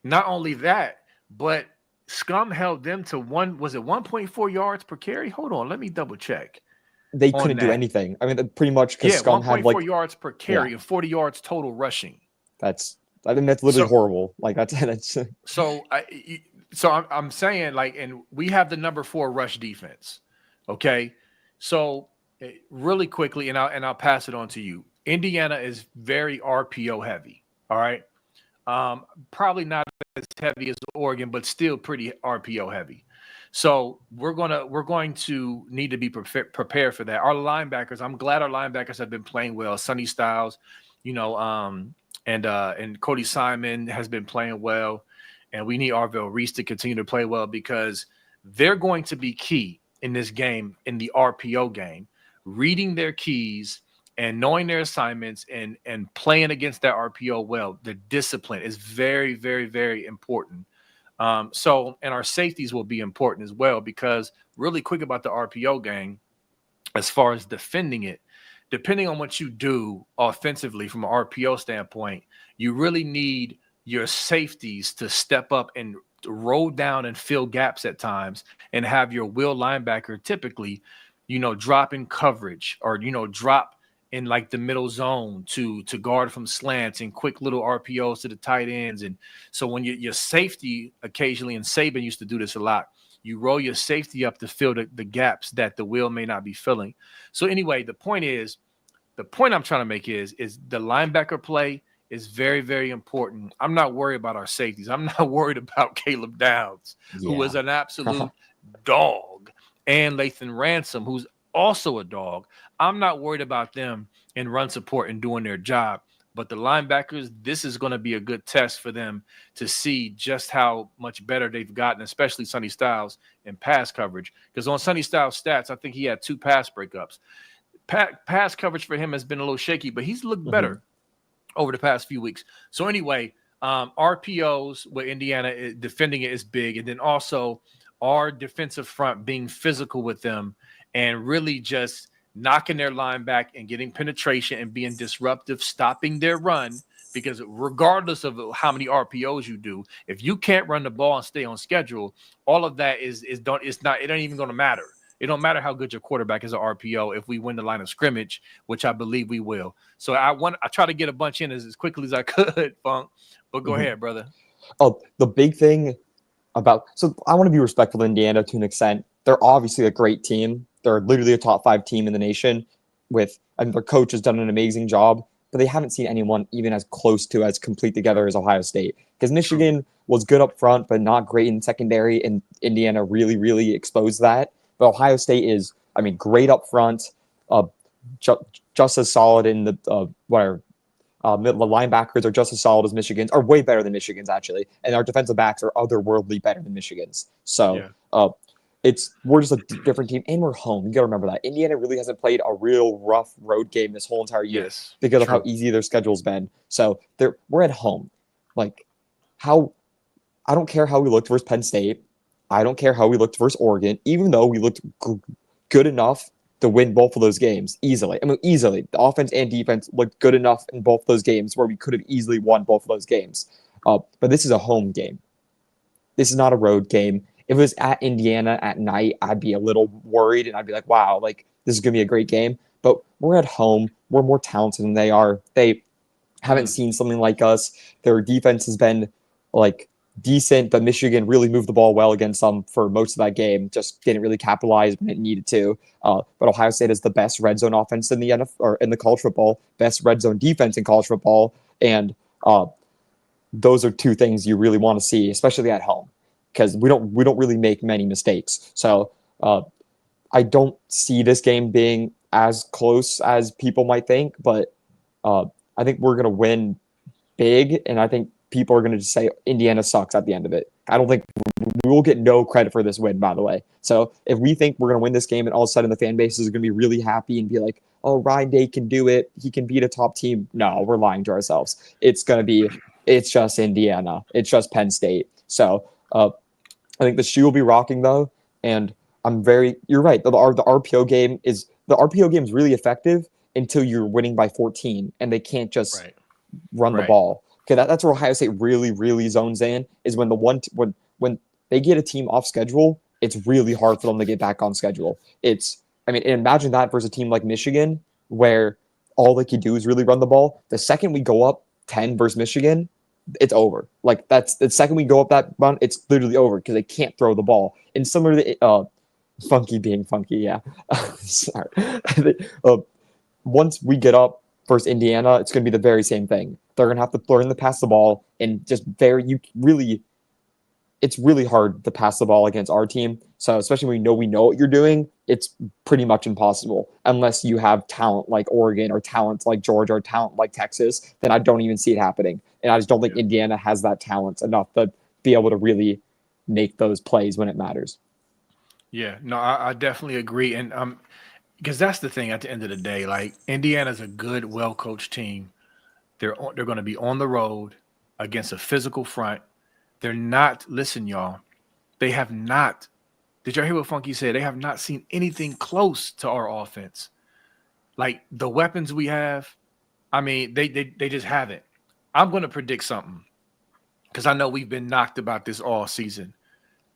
Not only that, but Scum held them to 1.4 yards per carry? Hold on, let me double check. They couldn't do anything. I mean, pretty much because Scum had 1.4 yards per carry and 40 yards total rushing. That's literally horrible. Like that's So I'm saying, like, and we have the number 4 rush defense. Okay. So really quickly, and I'll pass it on to you. Indiana is very RPO heavy. All right. Probably not as heavy as Oregon, but still pretty RPO heavy. So we're going to need to be prepared for that. Our linebackers, I'm glad our linebackers have been playing well. Sonny Styles, and Cody Simon has been playing well, and we need Arvell Reese to continue to play well because they're going to be key in this game, in the RPO game, reading their keys and knowing their assignments and playing against that RPO well. The discipline is very, very, very important. And our safeties will be important as well, because really quick about the RPO game, as far as defending it, depending on what you do offensively from an RPO standpoint, you really need your safeties to step up and roll down and fill gaps at times, and have your will linebacker typically, drop in coverage or, drop in like the middle zone to guard from slants and quick little RPOs to the tight ends. And so when your safety occasionally, and Saban used to do this a lot, you roll your safety up to fill the gaps that the will may not be filling. So anyway, the point I'm trying to make is the linebacker play is very, very important. I'm not worried about our safeties. I'm not worried about Caleb Downs, who is an absolute dog, and Lathan Ransom, who's also a dog. I'm not worried about them in run support and doing their job. But the linebackers, this is going to be a good test for them to see just how much better they've gotten, especially Sonny Styles in pass coverage. Because on Sonny Styles' stats, I think he had 2 pass breakups. Pass coverage for him has been a little shaky, but he's looked better over the past few weeks. So anyway, RPOs with Indiana defending it is big. And then also our defensive front being physical with them and really just knocking their line back and getting penetration and being disruptive, stopping their run. Because regardless of how many RPOs you do, if you can't run the ball and stay on schedule, all of that it ain't even going to matter. It don't matter how good your quarterback is at RPO if we win the line of scrimmage, which I believe we will. So I try to get a bunch in as quickly as I could, Funk. But go ahead, brother. Oh, the big thing so I want to be respectful to Indiana to an extent. They're obviously a great team. They're literally a top 5 team in the nation, and their coach has done an amazing job, but they haven't seen anyone even as close to as complete together as Ohio State. Because Michigan was good up front, but not great in secondary, and Indiana really, really exposed that. But Ohio State is, great up front, just as solid in the linebackers are just as solid as Michigan's, are way better than Michigan's actually, and our defensive backs are otherworldly better than Michigan's. So we're just a different team, and we're home. You got to remember that Indiana really hasn't played a real rough road game this whole entire year because of how easy their schedule's been. So we're at home. I don't care how we looked versus Penn State. I don't care how we looked versus Oregon, even though we looked good enough to win both of those games easily. Easily. The offense and defense looked good enough in both those games where we could have easily won both of those games. But this is a home game. This is not a road game. If it was at Indiana at night, I'd be a little worried, and I'd be like, wow, this is going to be a great game. But we're at home. We're more talented than they are. They haven't seen something like us. Their defense has been, decent, but Michigan really moved the ball well against them for most of that game. Just didn't really capitalize when it needed to. But Ohio State is the best red zone offense in the NFL or in the college football, best red zone defense in college football, and those are two things you really want to see, especially at home, because we don't really make many mistakes. So I don't see this game being as close as people might think, but I think we're going to win big, and I think people are going to just say Indiana sucks at the end of it. I don't think we will get no credit for this win, by the way. So if we think we're going to win this game and all of a sudden the fan base is going to be really happy and be like, oh, Ryan Day can do it, he can beat a top team. No, we're lying to ourselves. It's just Indiana. It's just Penn State. So I think the shoe will be rocking though. And you're right. The RPO game is really effective until you're winning by 14 and they can't just run the ball. Okay, that's where Ohio State really, really zones in, is when when they get a team off schedule, it's really hard for them to get back on schedule. Imagine that versus a team like Michigan, where all they can do is really run the ball. The second we go up 10 versus Michigan, it's over. Like, that's the second we go up that run, it's literally over because they can't throw the ball. And similar to Funky being funky, yeah. Sorry. Once we get up versus Indiana, it's going to be the very same thing. They're going to have to learn to pass the ball, and it's really hard to pass the ball against our team. So especially when we know what you're doing, it's pretty much impossible unless you have talent like Oregon or talent like Georgia or talent like Texas. Then I don't even see it happening. And I just don't think Indiana has that talent enough to be able to really make those plays when it matters. Yeah, no, I definitely agree. And because that's the thing at the end of the day, like, Indiana's a good, well-coached team. They're going to be on the road against a physical front. They're not, listen, y'all, they have not, did y'all hear what Funky said? They have not seen anything close to our offense. Like, the weapons we have, I mean, they just haven't. I'm going to predict something because I know we've been knocked about this all season.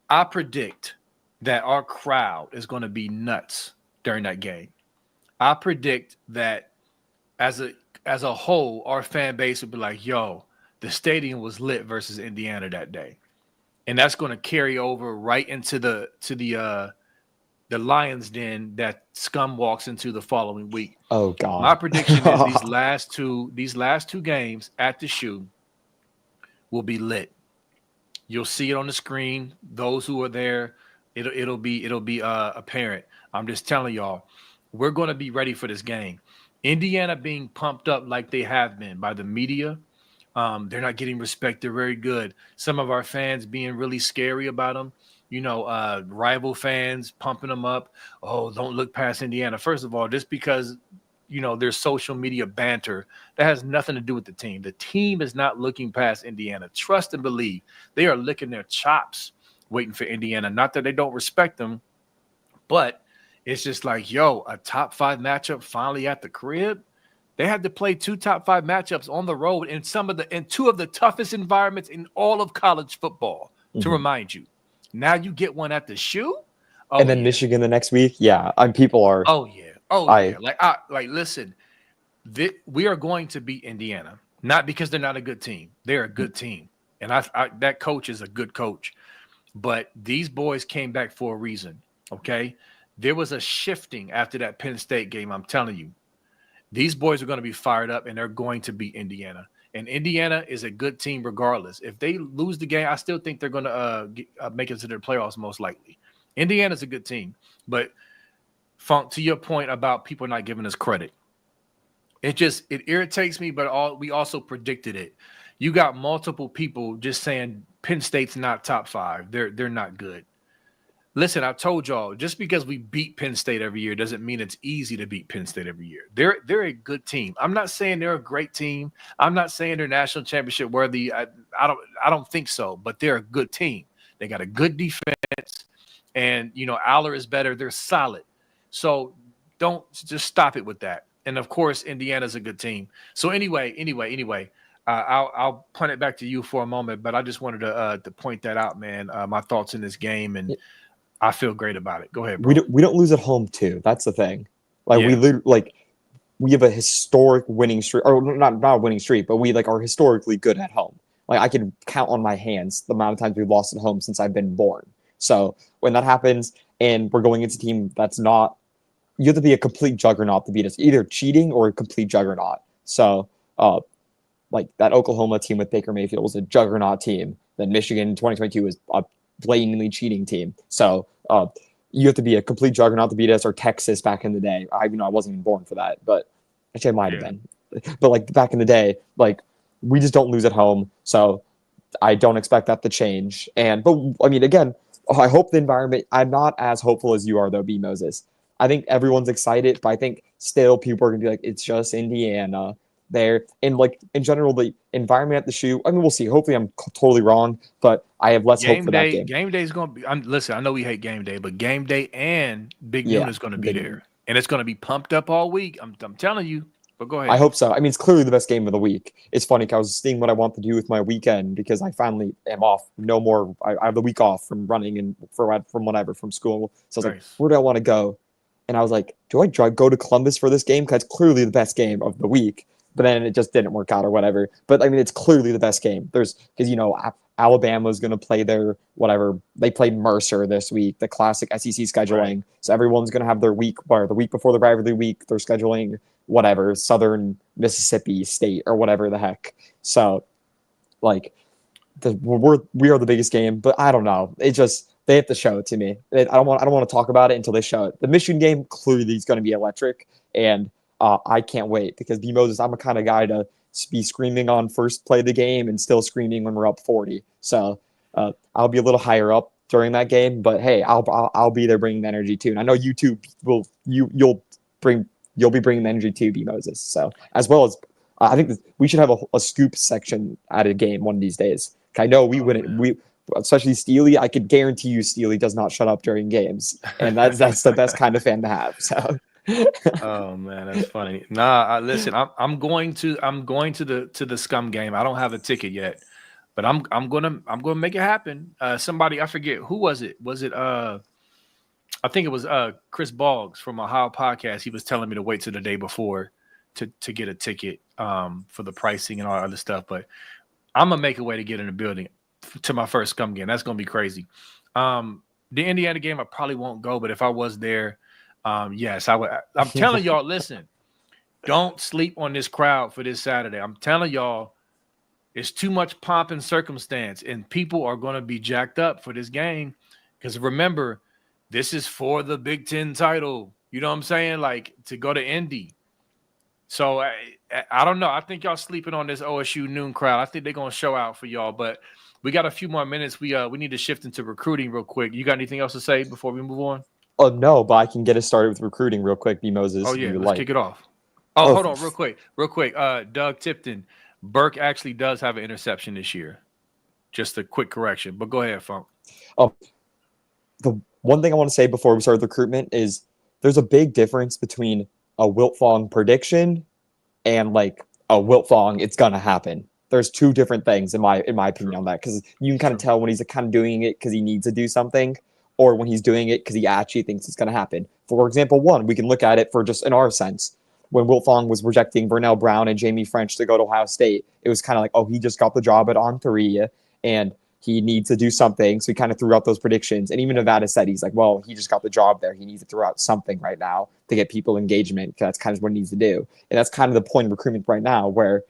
I predict that our crowd is going to be nuts during that game. I predict that as a whole, our fan base will be like, yo, the stadium was lit versus Indiana that day. And that's going to carry over right into the Lions Den that Scum walks into the following week. Oh God. My prediction is these last two games at the shoe will be lit. You'll see it on the screen. Those who are there, it'll be apparent. I'm just telling y'all, we're going to be ready for this game. Indiana being pumped up like they have been by the media. They're not getting respect. They're very good. Some of our fans being really scary about them. Rival fans pumping them up. Oh, don't look past Indiana. First of all, just because, there's social media banter, that has nothing to do with the team. The team is not looking past Indiana. Trust and believe. They are licking their chops waiting for Indiana. Not that they don't respect them, but it's just like, yo, a top 5 matchup finally at the crib. They had to play 2 top 5 matchups on the road in 2 of the toughest environments in all of college football, to remind you. Now you get one at the shoe. Oh, and then Michigan the next week. Yeah. People are. Oh, yeah. Oh, yeah. Listen, we are going to beat Indiana, not because they're not a good team. They're a good team. And that coach is a good coach. But these boys came back for a reason, okay? There was a shifting after that Penn State game, I'm telling you. These boys are going to be fired up, and they're going to beat Indiana. And Indiana is a good team regardless. If they lose the game, I still think they're going to make it to their playoffs most likely. Indiana's a good team. But, Funk, to your point about people not giving us credit, it irritates me, but we also predicted it. You got multiple people just saying Penn State's not top 5. They're not good. Listen, I told y'all, just because we beat Penn State every year doesn't mean it's easy to beat Penn State every year. They're a good team. I'm not saying they're a great team. I'm not saying they're national championship worthy. I don't think so, but they're a good team. They got a good defense, and Aller is better. They're solid. So don't just stop it with that. And of course, Indiana's a good team. So anyway, I'll punt it back to you for a moment, but I just wanted to point that out, man. My thoughts in this game, and I feel great about it. Go ahead, bro. We don't lose at home too. That's the thing. We have a historic winning streak, or not a winning streak, but we are historically good at home. Like I can count on my hands the amount of times we've lost at home since I've been born. So when that happens and we're going into a team that's not, you have to be a complete juggernaut to beat us, either cheating or a complete juggernaut. So like that Oklahoma team with Baker Mayfield was a juggernaut team. Then Michigan in 2022 was a blatantly cheating team. So you have to be a complete juggernaut to beat us, or Texas back in the day. I wasn't even born for that, but actually I might have been. But like back in the day, like we just don't lose at home. So I don't expect that to change. But I mean, again, I hope the environment. I'm not as hopeful as you are, though, B Moses. I think everyone's excited, but I think still people are gonna be like, it's just Indiana there. And like in general, the environment at the shoe. I mean, we'll see. Hopefully, I'm totally wrong, but I have less hope for that game. Game day is going to be. Listen, I know we hate game day, but game day and Big Noon Yeah, is going to be there, and it's going to be pumped up all week. I'm telling you. But go ahead. I hope so. I mean, it's clearly the best game of the week. It's funny because I was seeing what I want to do with my weekend because I finally am off. No more. I have the week off from running and from whatever from school. So I was like, where do I want to go? And I was like, do I go to Columbus for this game? Because it's clearly the best game of the week. But then it just didn't work out or whatever. But I mean, it's clearly the best game. Because Alabama's going to play their whatever. They played Mercer this week, the classic SEC scheduling. Right. So everyone's going to have their week, or the week before the rivalry week, they're scheduling whatever, Southern Mississippi State or whatever the heck. So, like, we are the biggest game, but I don't know. It just they have to show it to me. I don't want to talk about it until they show it. The Michigan game clearly is going to be electric, and I can't wait because B Moses, I'm a kind of guy to be screaming on first play of the game and still screaming when we're up 40. So I'll be a little higher up during that game, but hey, I'll be there bringing the energy too. And I know you two you'll be bringing the energy too, B Moses. So as well as I think we should have a scoop section at a game one of these days. I know we wouldn't. Man. We especially Steely. I could guarantee you, Steely does not shut up during games, and that's the best kind of fan to have. So. Oh man, that's funny. Nah, listen, I'm going to the Scum game. I don't have a ticket yet, but I'm gonna make it happen. Somebody, I forget who was it. Was it I think it was Chris Boggs from Ohio Podcast. He was telling me to wait till the day before to get a ticket for the pricing and all that other stuff. But I'm gonna make a way to get in the building to my first Scum game. That's gonna be crazy. The Indiana game, I probably won't go, but if I was there. Yes, I would. I'm telling y'all, listen, don't sleep on this crowd for this Saturday. I'm telling y'all, it's too much pomp and circumstance, and people are going to be jacked up for this game. Because remember, this is for the Big Ten title. You know what I'm saying? Like to go to Indy. So I don't know. I think y'all sleeping on this OSU noon crowd. I think they're going to show out for y'all. But we got a few more minutes. We need to shift into recruiting real quick. You got anything else to say before we move on? Oh, no, but I can get us started with recruiting real quick, B. Moses. Oh, yeah, let's kick it off. Oh, hold on, real quick. Doug Tipton, Burke actually does have an interception this year. Just a quick correction, but go ahead, Funk. The one thing I want to say before we start with recruitment is there's a big difference between a Wiltfong prediction and like a Wiltfong, it's going to happen. There's two different things in my opinion on that, because you can kind of tell when he's kind of doing it because he needs to do something, or when he's doing it because he actually thinks it's going to happen. For example, we can look at it for just in our sense. When Wiltfong was rejecting Vernell Brown and Jamie French to go to Ohio State, it was kind of like, oh, he just got the job at On3 and he needs to do something. So he kind of threw out those predictions. And even Nevada said, he's like, well, he just got the job there. He needs to throw out something right now to get people engagement, because that's kind of what he needs to do. And that's kind of the point of recruitment right now, where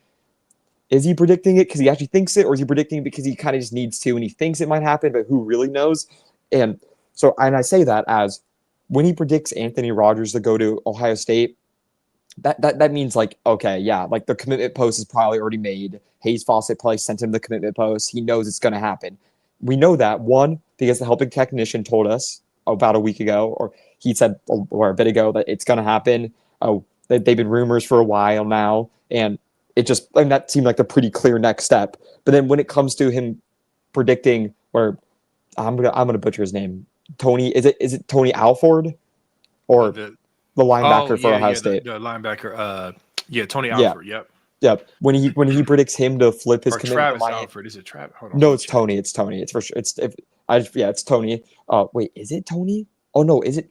is he predicting it because he actually thinks it, or is he predicting it because he kind of just needs to and he thinks it might happen, but who really knows? And I say that as when he predicts Anthony Rogers to go to Ohio State, that means like, okay, yeah, like the commitment post is probably already made. Hayes Fawcett probably sent him the commitment post. He knows it's going to happen. We know that, one, because the helping technician told us about a week ago, or he said or a bit ago, that it's going to happen. Oh, they've been rumors for a while now, and it just, I mean, that seemed like the pretty clear next step. But then when it comes to him predicting, or I'm gonna butcher his name, Tony, is it Tony Alford, or the linebacker for Ohio State? The linebacker, Tony Alford. Yeah. Yep. When he predicts him to flip his commitment, Travis Alford. Is it Travis? Hold on. No, it's Tony. It's Tony. It's for sure. It's Tony. Wait, is it Tony? Oh no, is it?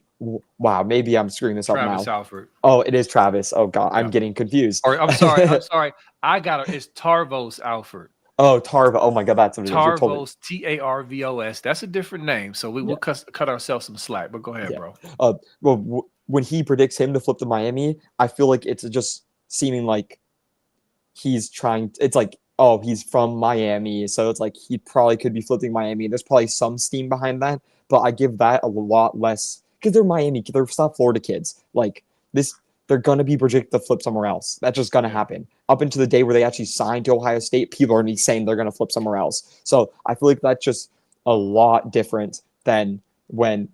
Wow, maybe I'm screwing this up now. Travis Alford. Oh, it is Travis. Oh God, yeah. I'm getting confused. I'm sorry. I got it. It's Tarvos Alford. Oh, Tarva. Oh my God, that's what it is. You're totally Tarvos, Tarvos. That's a different name. So we will yeah, cut ourselves some slack. But go ahead, yeah. bro. Well, when he predicts him to flip to Miami, I feel like it's just seeming like he's trying. It's like, oh, he's from Miami, so it's like he probably could be flipping Miami. There's probably some steam behind that, but I give that a lot less because they're Miami, they're South Florida kids. Like this, they're gonna be projected to flip somewhere else. That's just gonna Yeah. happen. Up until the day where they actually sign to Ohio State, people are gonna be saying they're gonna flip somewhere else. So I feel like that's just a lot different than when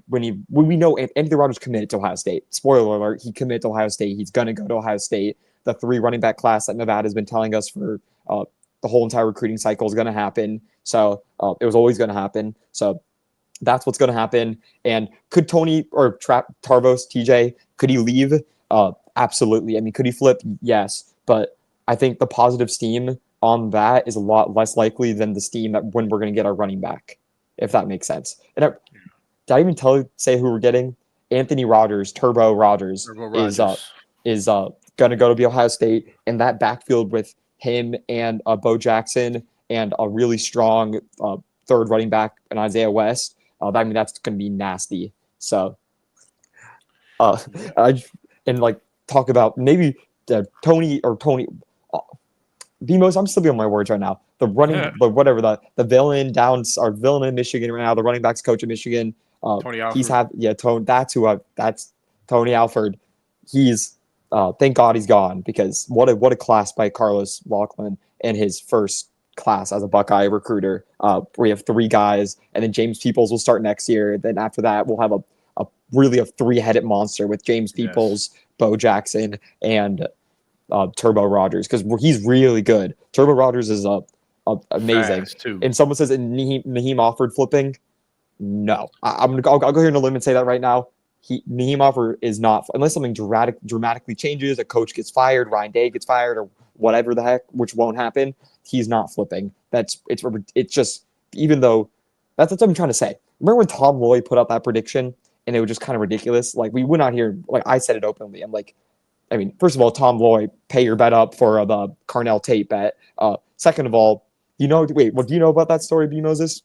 when we know Anthony Rogers committed to Ohio State. Spoiler alert: he committed to Ohio State. He's gonna go to Ohio State. The 3 running back class that Nevada has been telling us for the whole entire recruiting cycle is going to happen. So it was always going to happen. So that's what's going to happen. And could Tony or Tarvos, TJ, could he leave? Absolutely. I mean, could he flip? Yes. But I think the positive steam on that is a lot less likely than the steam that when we're going to get our running back, if that makes sense. And did I even say who we're getting? Anthony Rogers, Turbo Rogers, Turbo is Rogers. going to go to be Ohio State, and that backfield with him and Bo Jackson and a really strong third running back and Isaiah West. I mean, that's going to be nasty. So, uh, I and like talk about maybe Tony. Uh, Bemos, I'm still being on my words right now. But whatever the villain down or villain in Michigan right now, the running backs coach of Michigan. Tony He's Alford. had Tony. That's Tony Alford. He's thank God he's gone because what a class by Carlos Laughlin and his first class as a Buckeye recruiter. We have 3 guys, and then James Peoples will start next year. Then after that, we'll have a really a 3-headed monster with James Yes. Peoples, Bo Jackson, and Turbo Rogers because he's really good. Turbo Rogers is amazing. Fast too. And someone says Naheem offered flipping. No, I'll go here on a limb and say that right now. Naheem Offer is not unless something dramatically changes. A coach gets fired, Ryan Day gets fired, or whatever the heck, which won't happen. He's not flipping. It's just even though that's what I'm trying to say. Remember when Tom Lloyd put out that prediction and it was just kind of ridiculous. Like we went out here, like I said it openly. I'm like, I mean, first of all, Tom Lloyd, pay your bet up for the Carnell Tate bet. Second of all, wait, what do you know about that story, B Moses?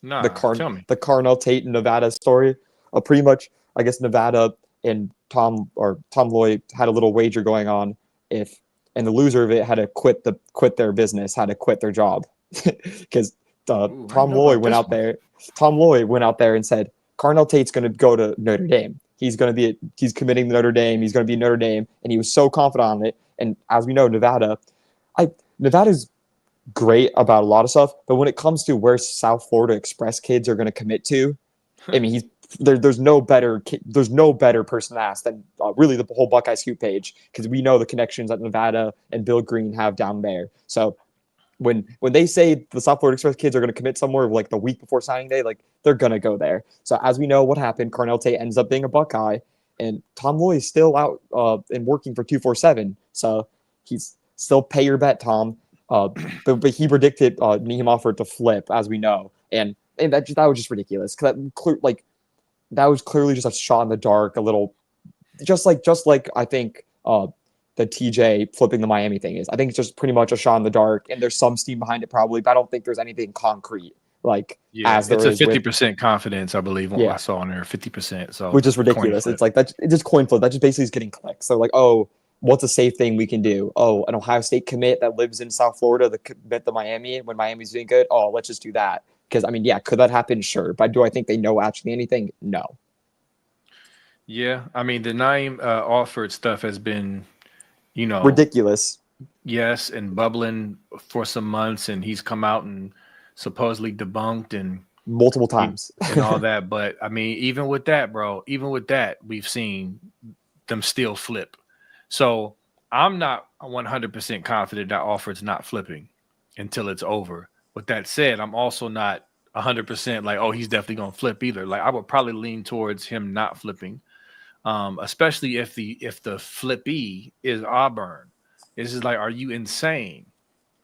the Nah, Car tell me. the Carnell Tate and Nevada story. Pretty much, I guess Nevada and Tom Lloyd had a little wager going on if and the loser of it had to quit their business, had to quit their job because Ooh, I didn't Tom know Lloyd about went this out one. there. Tom Lloyd went out there and said Carnell Tate's going to go to Notre Dame. He's committing to Notre Dame. He's going to be Notre Dame, and he was so confident on it. And as we know, Nevada's great about a lot of stuff, but when it comes to where South Florida Express kids are going to commit to, I mean, there's no better person to ask than really the whole Buckeye Scoop page because we know the connections that Nevada and Bill Green have down there. So when they say the South Florida Express kids are going to commit somewhere like the week before signing day, like they're going to go there. So as we know, what happened, Carnell Tate ends up being a Buckeye, and Tom Lloyd is still out and working for 247. So he's still pay your bet, Tom. But he predicted Naheem offered to flip, as we know, and that was just ridiculous. That was clearly just a shot in the dark, a little just like I think the TJ flipping the Miami thing is. I think it's just pretty much a shot in the dark, and there's some steam behind it probably, but I don't think there's anything concrete like Yeah, as it's there a is with 50% confidence, I believe. I yeah, saw on there 50%. So which is coin ridiculous. It's flip. like that. It's just coin flip. That just basically is getting clicks. So like, oh, what's a safe thing we can do? Oh, an Ohio State commit that lives in South Florida that commit to Miami when Miami's doing good. Oh, let's just do that. Because I mean, yeah, could that happen? Sure, but do I think they know actually anything? No. Yeah, I mean the Naeem offered stuff has been, you know, Ridiculous. yes, and bubbling for some months, and he's come out and supposedly debunked Multiple he, times. and all that. But I mean, even with that, bro, even with that, we've seen them still flip. So I'm not 100% confident that Alford's not flipping until it's over. With that said, I'm also not 100% like, oh, he's definitely going to flip either. Like I would probably lean towards him not flipping, especially if the flippy is Auburn. It's just like, are you insane?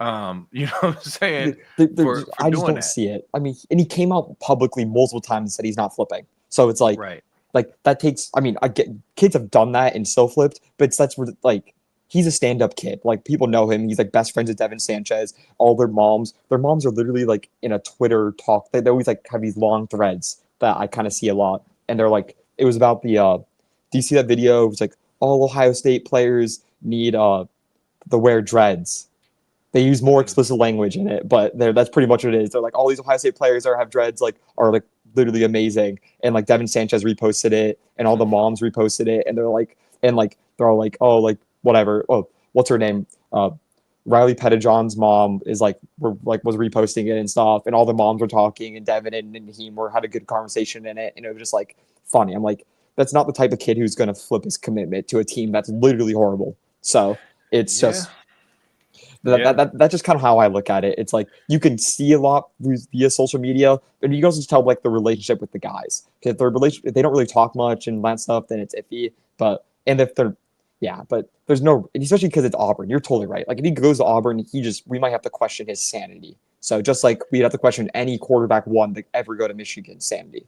You know what I'm saying for I just doing don't that, see it. I mean, and he came out publicly multiple times and said he's not flipping. So it's right? like that takes. I mean, I get kids have done that and still flipped, but that's where like he's a stand-up kid. Like people know him. He's like best friends with Devin Sanchez. All their moms are literally like in a Twitter talk. They always like have these long threads that I kind of see a lot. And they're like, it was about the do you see that video? It was like all Ohio State players need the wear dreads. They use more Mm. explicit language in it, but that's pretty much what it is. They're like all these Ohio State players have dreads, like are like literally amazing, and like Devin Sanchez reposted it, and all the moms reposted it, and they're all like, oh, like whatever. Oh, what's her name? Riley Pettijohn's mom is was reposting it and stuff, and all the moms were talking, and Devin and Naheem had a good conversation in it, and it was just like funny. I'm like, that's not the type of kid who's gonna flip his commitment to a team that's literally horrible. So it's Yeah. just Yeah. that's just kind of how I look at it. It's like you can see a lot via social media, but you can also just tell like the relationship with the guys. Because if they don't really talk much and that stuff, then it's iffy. But and if they're but there's no, especially because it's Auburn. You're totally right. Like if he goes to Auburn, we might have to question his sanity. So just like we'd have to question any quarterback one to ever go to Michigan's sanity.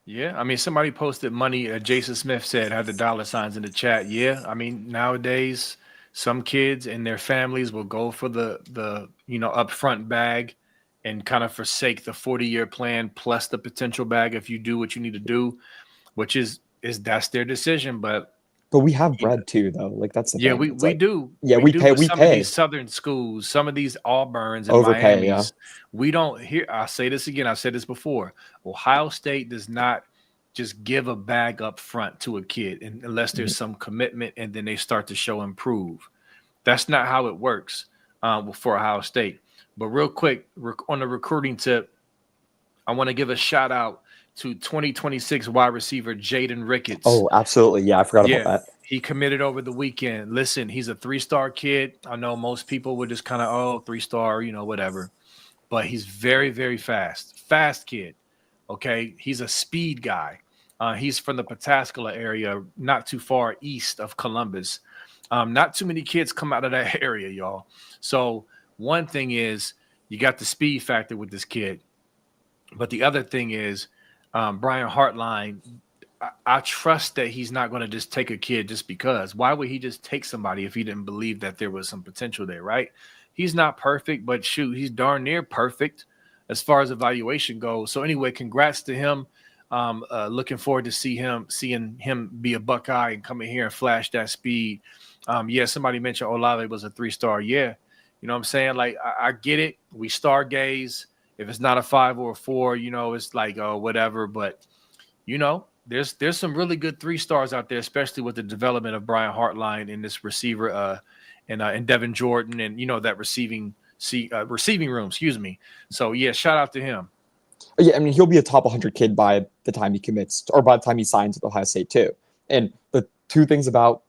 Yeah, I mean, somebody posted money. Jason Smith said, had the dollar signs in the chat. Yeah, I mean, nowadays, some kids and their families will go for the upfront bag and kind of forsake the 40-year plan plus the potential bag if you do what you need to do, which is that's their decision. But But we have bread too, though. Like that's the yeah, thing. we It's we like, do. yeah, We do, but we some of these pay southern schools, some of these Auburns and overpay. Yeah. Miamis, we don't hear. I'll say this again. I've said this before. Ohio State does not just give a bag up front to a kid unless there's some commitment and then they start to show improve. That's not how it works for Ohio State. But real quick, on the recruiting tip, I want to give a shout out to 2026 wide receiver Jaden Ricketts. Oh, absolutely. Yeah, I forgot about Yeah, that. he committed over the weekend. Listen, he's a 3-star kid. I know most people would just kind of, oh, 3-star, whatever. But he's very, very fast. Fast kid. Okay. He's a speed guy. He's from the Pataskala area, not too far east of Columbus. Not too many kids come out of that area, y'all. So, one thing is you got the speed factor with this kid. But the other thing is, Brian Hartline, I trust that he's not going to just take a kid just because. Why would he just take somebody if he didn't believe that there was some potential there, right? He's not perfect, but shoot, he's darn near perfect as far as evaluation goes. So anyway, congrats to him. Looking forward to seeing him be a Buckeye and come in here and flash that speed. Yeah, somebody mentioned Olave was a 3-star. Yeah, you know what I'm saying? Like I get it. We stargaze. If it's not a 5 or a 4, it's like whatever. But there's some really good 3-stars out there, especially with the development of Brian Hartline and this receiver and Devin Jordan and that receiving room, excuse me. So yeah, shout out to him. Yeah, I mean, he'll be a top 100 kid by the time he commits or by the time he signs with Ohio State too. And the two things about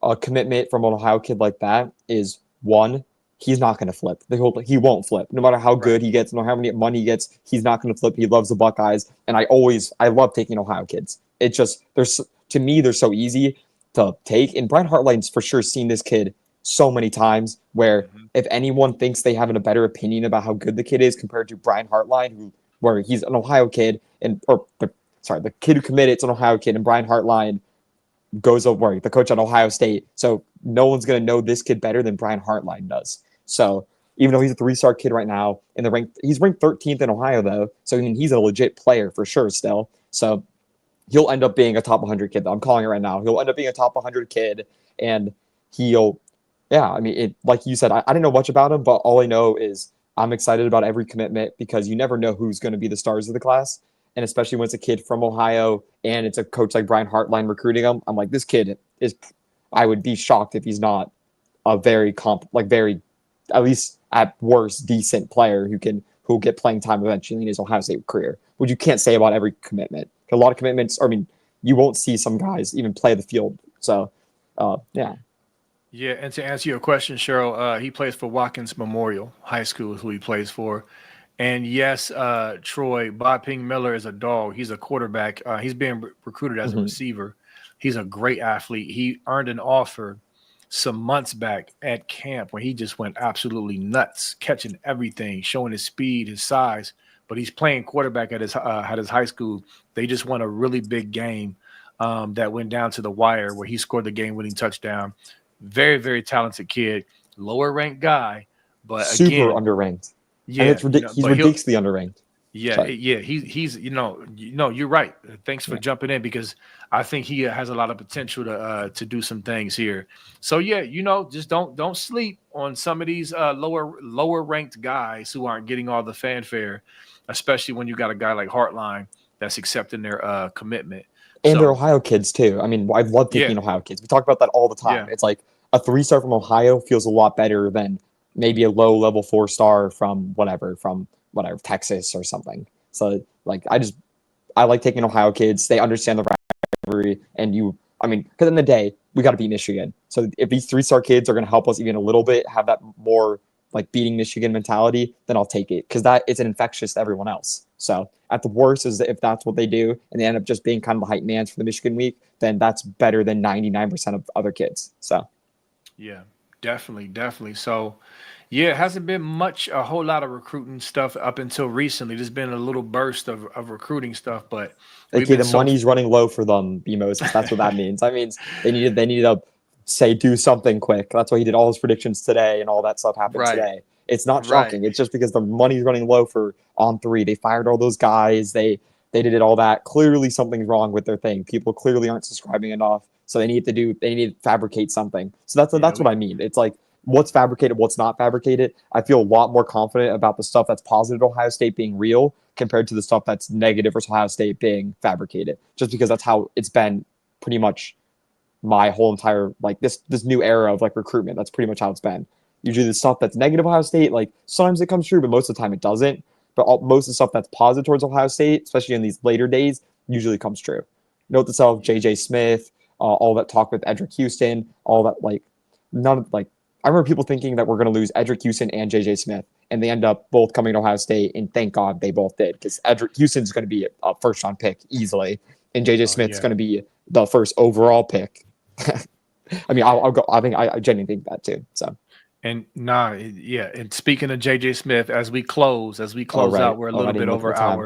a commitment from an Ohio kid like that is one, he's not going to flip. He won't flip. No matter how good Right. he gets, no matter how many money he gets, he's not going to flip. He loves the Buckeyes, and I love taking Ohio kids. It's just to me they're so easy to take. And Brian Hartline's for sure seen this kid so many times. Where Mhm. if anyone thinks they have a better opinion about how good the kid is compared to Brian Hartline, where he's an Ohio kid the kid who committed is an Ohio kid, and Brian Hartline goes over the coach at Ohio State. So no one's going to know this kid better than Brian Hartline does. So even though he's a 3-star kid right now in he's ranked 13th in Ohio though. So I mean, he's a legit player for sure still. So he'll end up being a top 100 kid. I'm calling it right now. He'll end up being a top 100 kid, and I mean, like you said, I didn't know much about him, but all I know is I'm excited about every commitment because you never know who's going to be the stars of the class. And especially when it's a kid from Ohio and it's a coach like Brian Hartline recruiting him, I'm like, this kid is, I would be shocked if he's not a very, at least at worst, decent player who'll get playing time eventually in his Ohio State career, which you can't say about every commitment. A lot of commitments, I mean, you won't see some guys even play the field. So, yeah. Yeah, and to answer your question, Cheryl, he plays for Watkins Memorial High School is who he plays for. And yes, Troy, Bob Ping Miller is a dog. He's a quarterback. He's being recruited as a Mm-hmm. receiver. He's a great athlete. He earned an offer some months back at camp where he just went absolutely nuts, catching everything, showing his speed, his size. But he's playing quarterback at his high school. They just won a really big game that went down to the wire where he scored the game-winning touchdown. Very, very talented kid, lower ranked guy, but Super again, underranked. And yeah, he's but he'll ridiculously underranked. yeah, Sorry. he's you're right. Thanks for Yeah. jumping in because I think he has a lot of potential to do some things here. So yeah, just don't sleep on some of these lower ranked guys who aren't getting all the fanfare, especially when you got a guy like Hartline that's accepting their commitment. And they're So Ohio kids too. I mean, I love yeah, taking Ohio kids. We talk about that all the time. yeah, It's like a 3-star from Ohio feels a lot better than maybe a low level 4-star from whatever Texas or something. So like I like taking Ohio kids. They understand the rivalry, and I mean, because in the day we got to beat Michigan. So if these 3-star kids are going to help us even a little bit, have that more like beating Michigan mentality, then I'll take it because that is an infectious to everyone else. So at the worst is if that's what they do and they end up just being kind of the hype mans for the Michigan week, then that's better than 99% of other kids. So yeah, definitely. So yeah, it hasn't been a whole lot of recruiting stuff up until recently. There's been a little burst of recruiting stuff, but we've okay, been the so money's running low for them, B Moses. That's what that means. That means they needed to say do something quick. That's why he did all his predictions today and all that stuff happened right, today. It's not right. shocking. It's just because the money's running low for on three. They fired all those guys. They did all that. Clearly something's wrong with their thing. People clearly aren't subscribing enough. So they need to fabricate something. So Yeah, that's what I mean. It's like what's fabricated, what's not fabricated. I feel a lot more confident about the stuff that's positive Ohio State being real compared to the stuff that's negative for Ohio State being fabricated. Just because that's how it's been pretty much my whole entire like this new era of like recruitment. That's pretty much how it's been. Usually the stuff that's negative Ohio State, like sometimes it comes true, but most of the time it doesn't. But most of the stuff that's positive towards Ohio State, especially in these later days, usually comes true. Note the self, J.J. Smith, all that talk with Edric Houston, all that like none of like I remember people thinking that we're going to lose Edric Houston and J.J. Smith, and they end up both coming to Ohio State, and thank God they both did because Edric Houston's going to be a first round pick easily, and J.J. oh Smith's yeah. going to be the first overall pick. I mean, I'll go. I think I genuinely think that too. So, And nah, yeah. And speaking of JJ Smith, as we oh close right. out, we're a Oh, I little didn't bit look at over the time.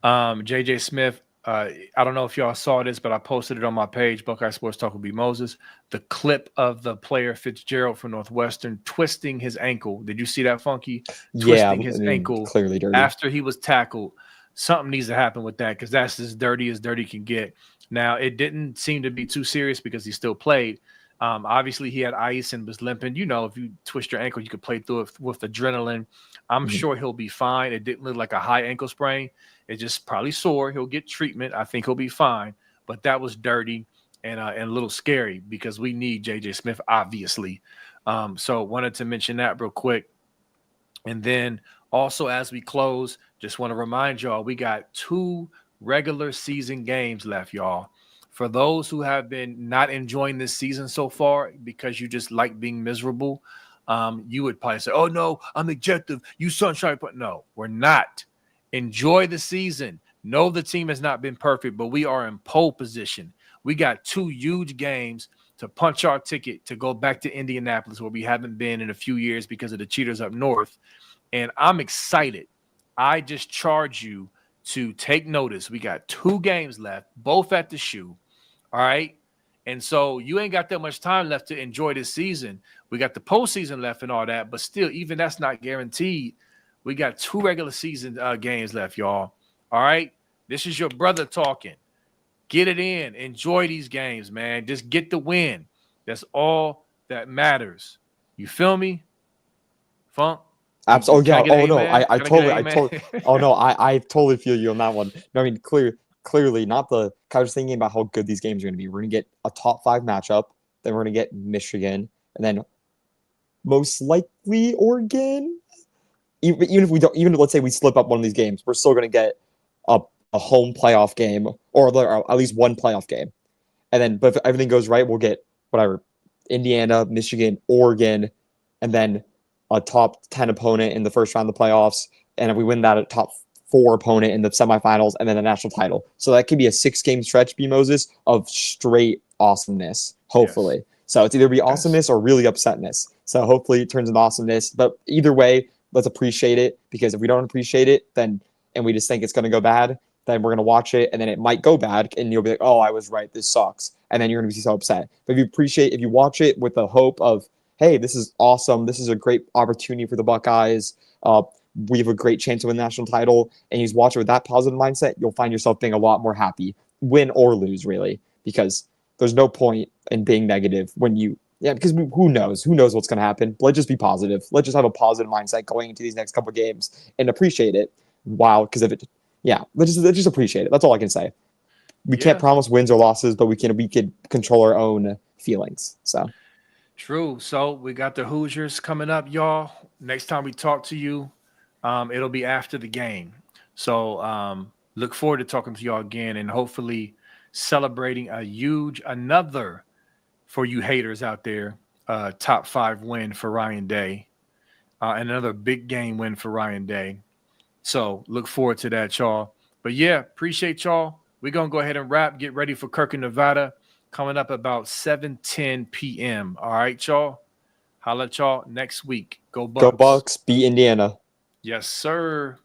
hour. JJ Smith, I don't know if y'all saw this, but I posted it on my page, Buckeye Sports Talk with B Moses. The clip of the player Fitzgerald from Northwestern twisting his ankle. Did you see that, Funky? Yeah, Twisting I his mean, ankle clearly dirty. after he was tackled. Something needs to happen with that because that's as dirty can get. Now, it didn't seem to be too serious because he still played. Obviously, he had ice and was limping. If you twist your ankle, you could play through it with adrenaline. I'm Mhm. sure he'll be fine. It didn't look like a high ankle sprain. It's just probably sore. He'll get treatment. I think he'll be fine. But that was dirty and a little scary because we need JJ Smith, obviously. So wanted to mention that real quick. And then also as we close, just want to remind y'all we got 2 regular season games left, y'all. For those who have been not enjoying this season so far because you just like being miserable, you would probably say, "Oh no, I'm objective. You sunshine." But no, we're not. Enjoy the season. No, the team has not been perfect, but we are in pole position. We got 2 huge games to punch our ticket to go back to Indianapolis, where we haven't been in a few years because of the cheaters up north. And I'm excited. I just charge you to take notice. We got 2 games left, both at the shoe. All right. And so you ain't got that much time left to enjoy this season. We got the postseason left and all that, but still, even that's not guaranteed. We got 2 regular season games left, y'all. All right. This is your brother talking. Get it in. Enjoy these games, man. Just get the win. That's all that matters. You feel me? Funk? Absolutely. Oh Can I yeah. get an Oh no. amen? Can I get an I amen? totally. Oh no. I totally feel you on that one. No, I mean, clearly not the. I was thinking about how good these games are going to be. We're going to get a top 5 matchup. Then we're going to get Michigan, and then most likely Oregon. Even if we don't, even if, let's say we slip up one of these games, we're still going to get a home playoff game or at least one playoff game. And then, but if everything goes right, we'll get whatever Indiana, Michigan, Oregon, and then a top 10 opponent in the first round of the playoffs. And if we win that, a top 4 opponent in the semifinals, and then a national title. So that could be a 6-game stretch, B Moses, of straight awesomeness, Yes. hopefully. So it's either be Yes. awesomeness or really upsetness. So hopefully it turns into awesomeness. But either way, let's appreciate it because if we don't appreciate it, then and we just think it's going to go bad, then we're going to watch it, and then it might go bad, and you'll be like, oh, I was right, this sucks. And then you're going to be so upset. But if you watch it with the hope of, hey, this is awesome, this is a great opportunity for the Buckeyes, we have a great chance to win the national title, and you watch it with that positive mindset, you'll find yourself being a lot more happy, win or lose, really, because there's no point in being negative when you, yeah, because who knows? Who knows what's going to happen? Let's just be positive. Let's just have a positive mindset going into these next couple of games and appreciate it. Wow, because if it, yeah, let's just appreciate it. That's all I can say. We can't Yeah, promise wins or losses, but we can control our own feelings. So true. So we got the Hoosiers coming up, y'all. Next time we talk to you, it'll be after the game. So look forward to talking to y'all again and hopefully celebrating a huge another for you haters out there. Top five win for Ryan Day, and another big game win for Ryan Day. So look forward to that, y'all. But yeah, appreciate y'all. We're gonna go ahead and wrap. Get ready for Kirk and Nevada coming up about 7:10 p.m. All right, y'all. Holla at y'all next week. Go go Bucks. Bucks, beat Indiana. Yes, sir.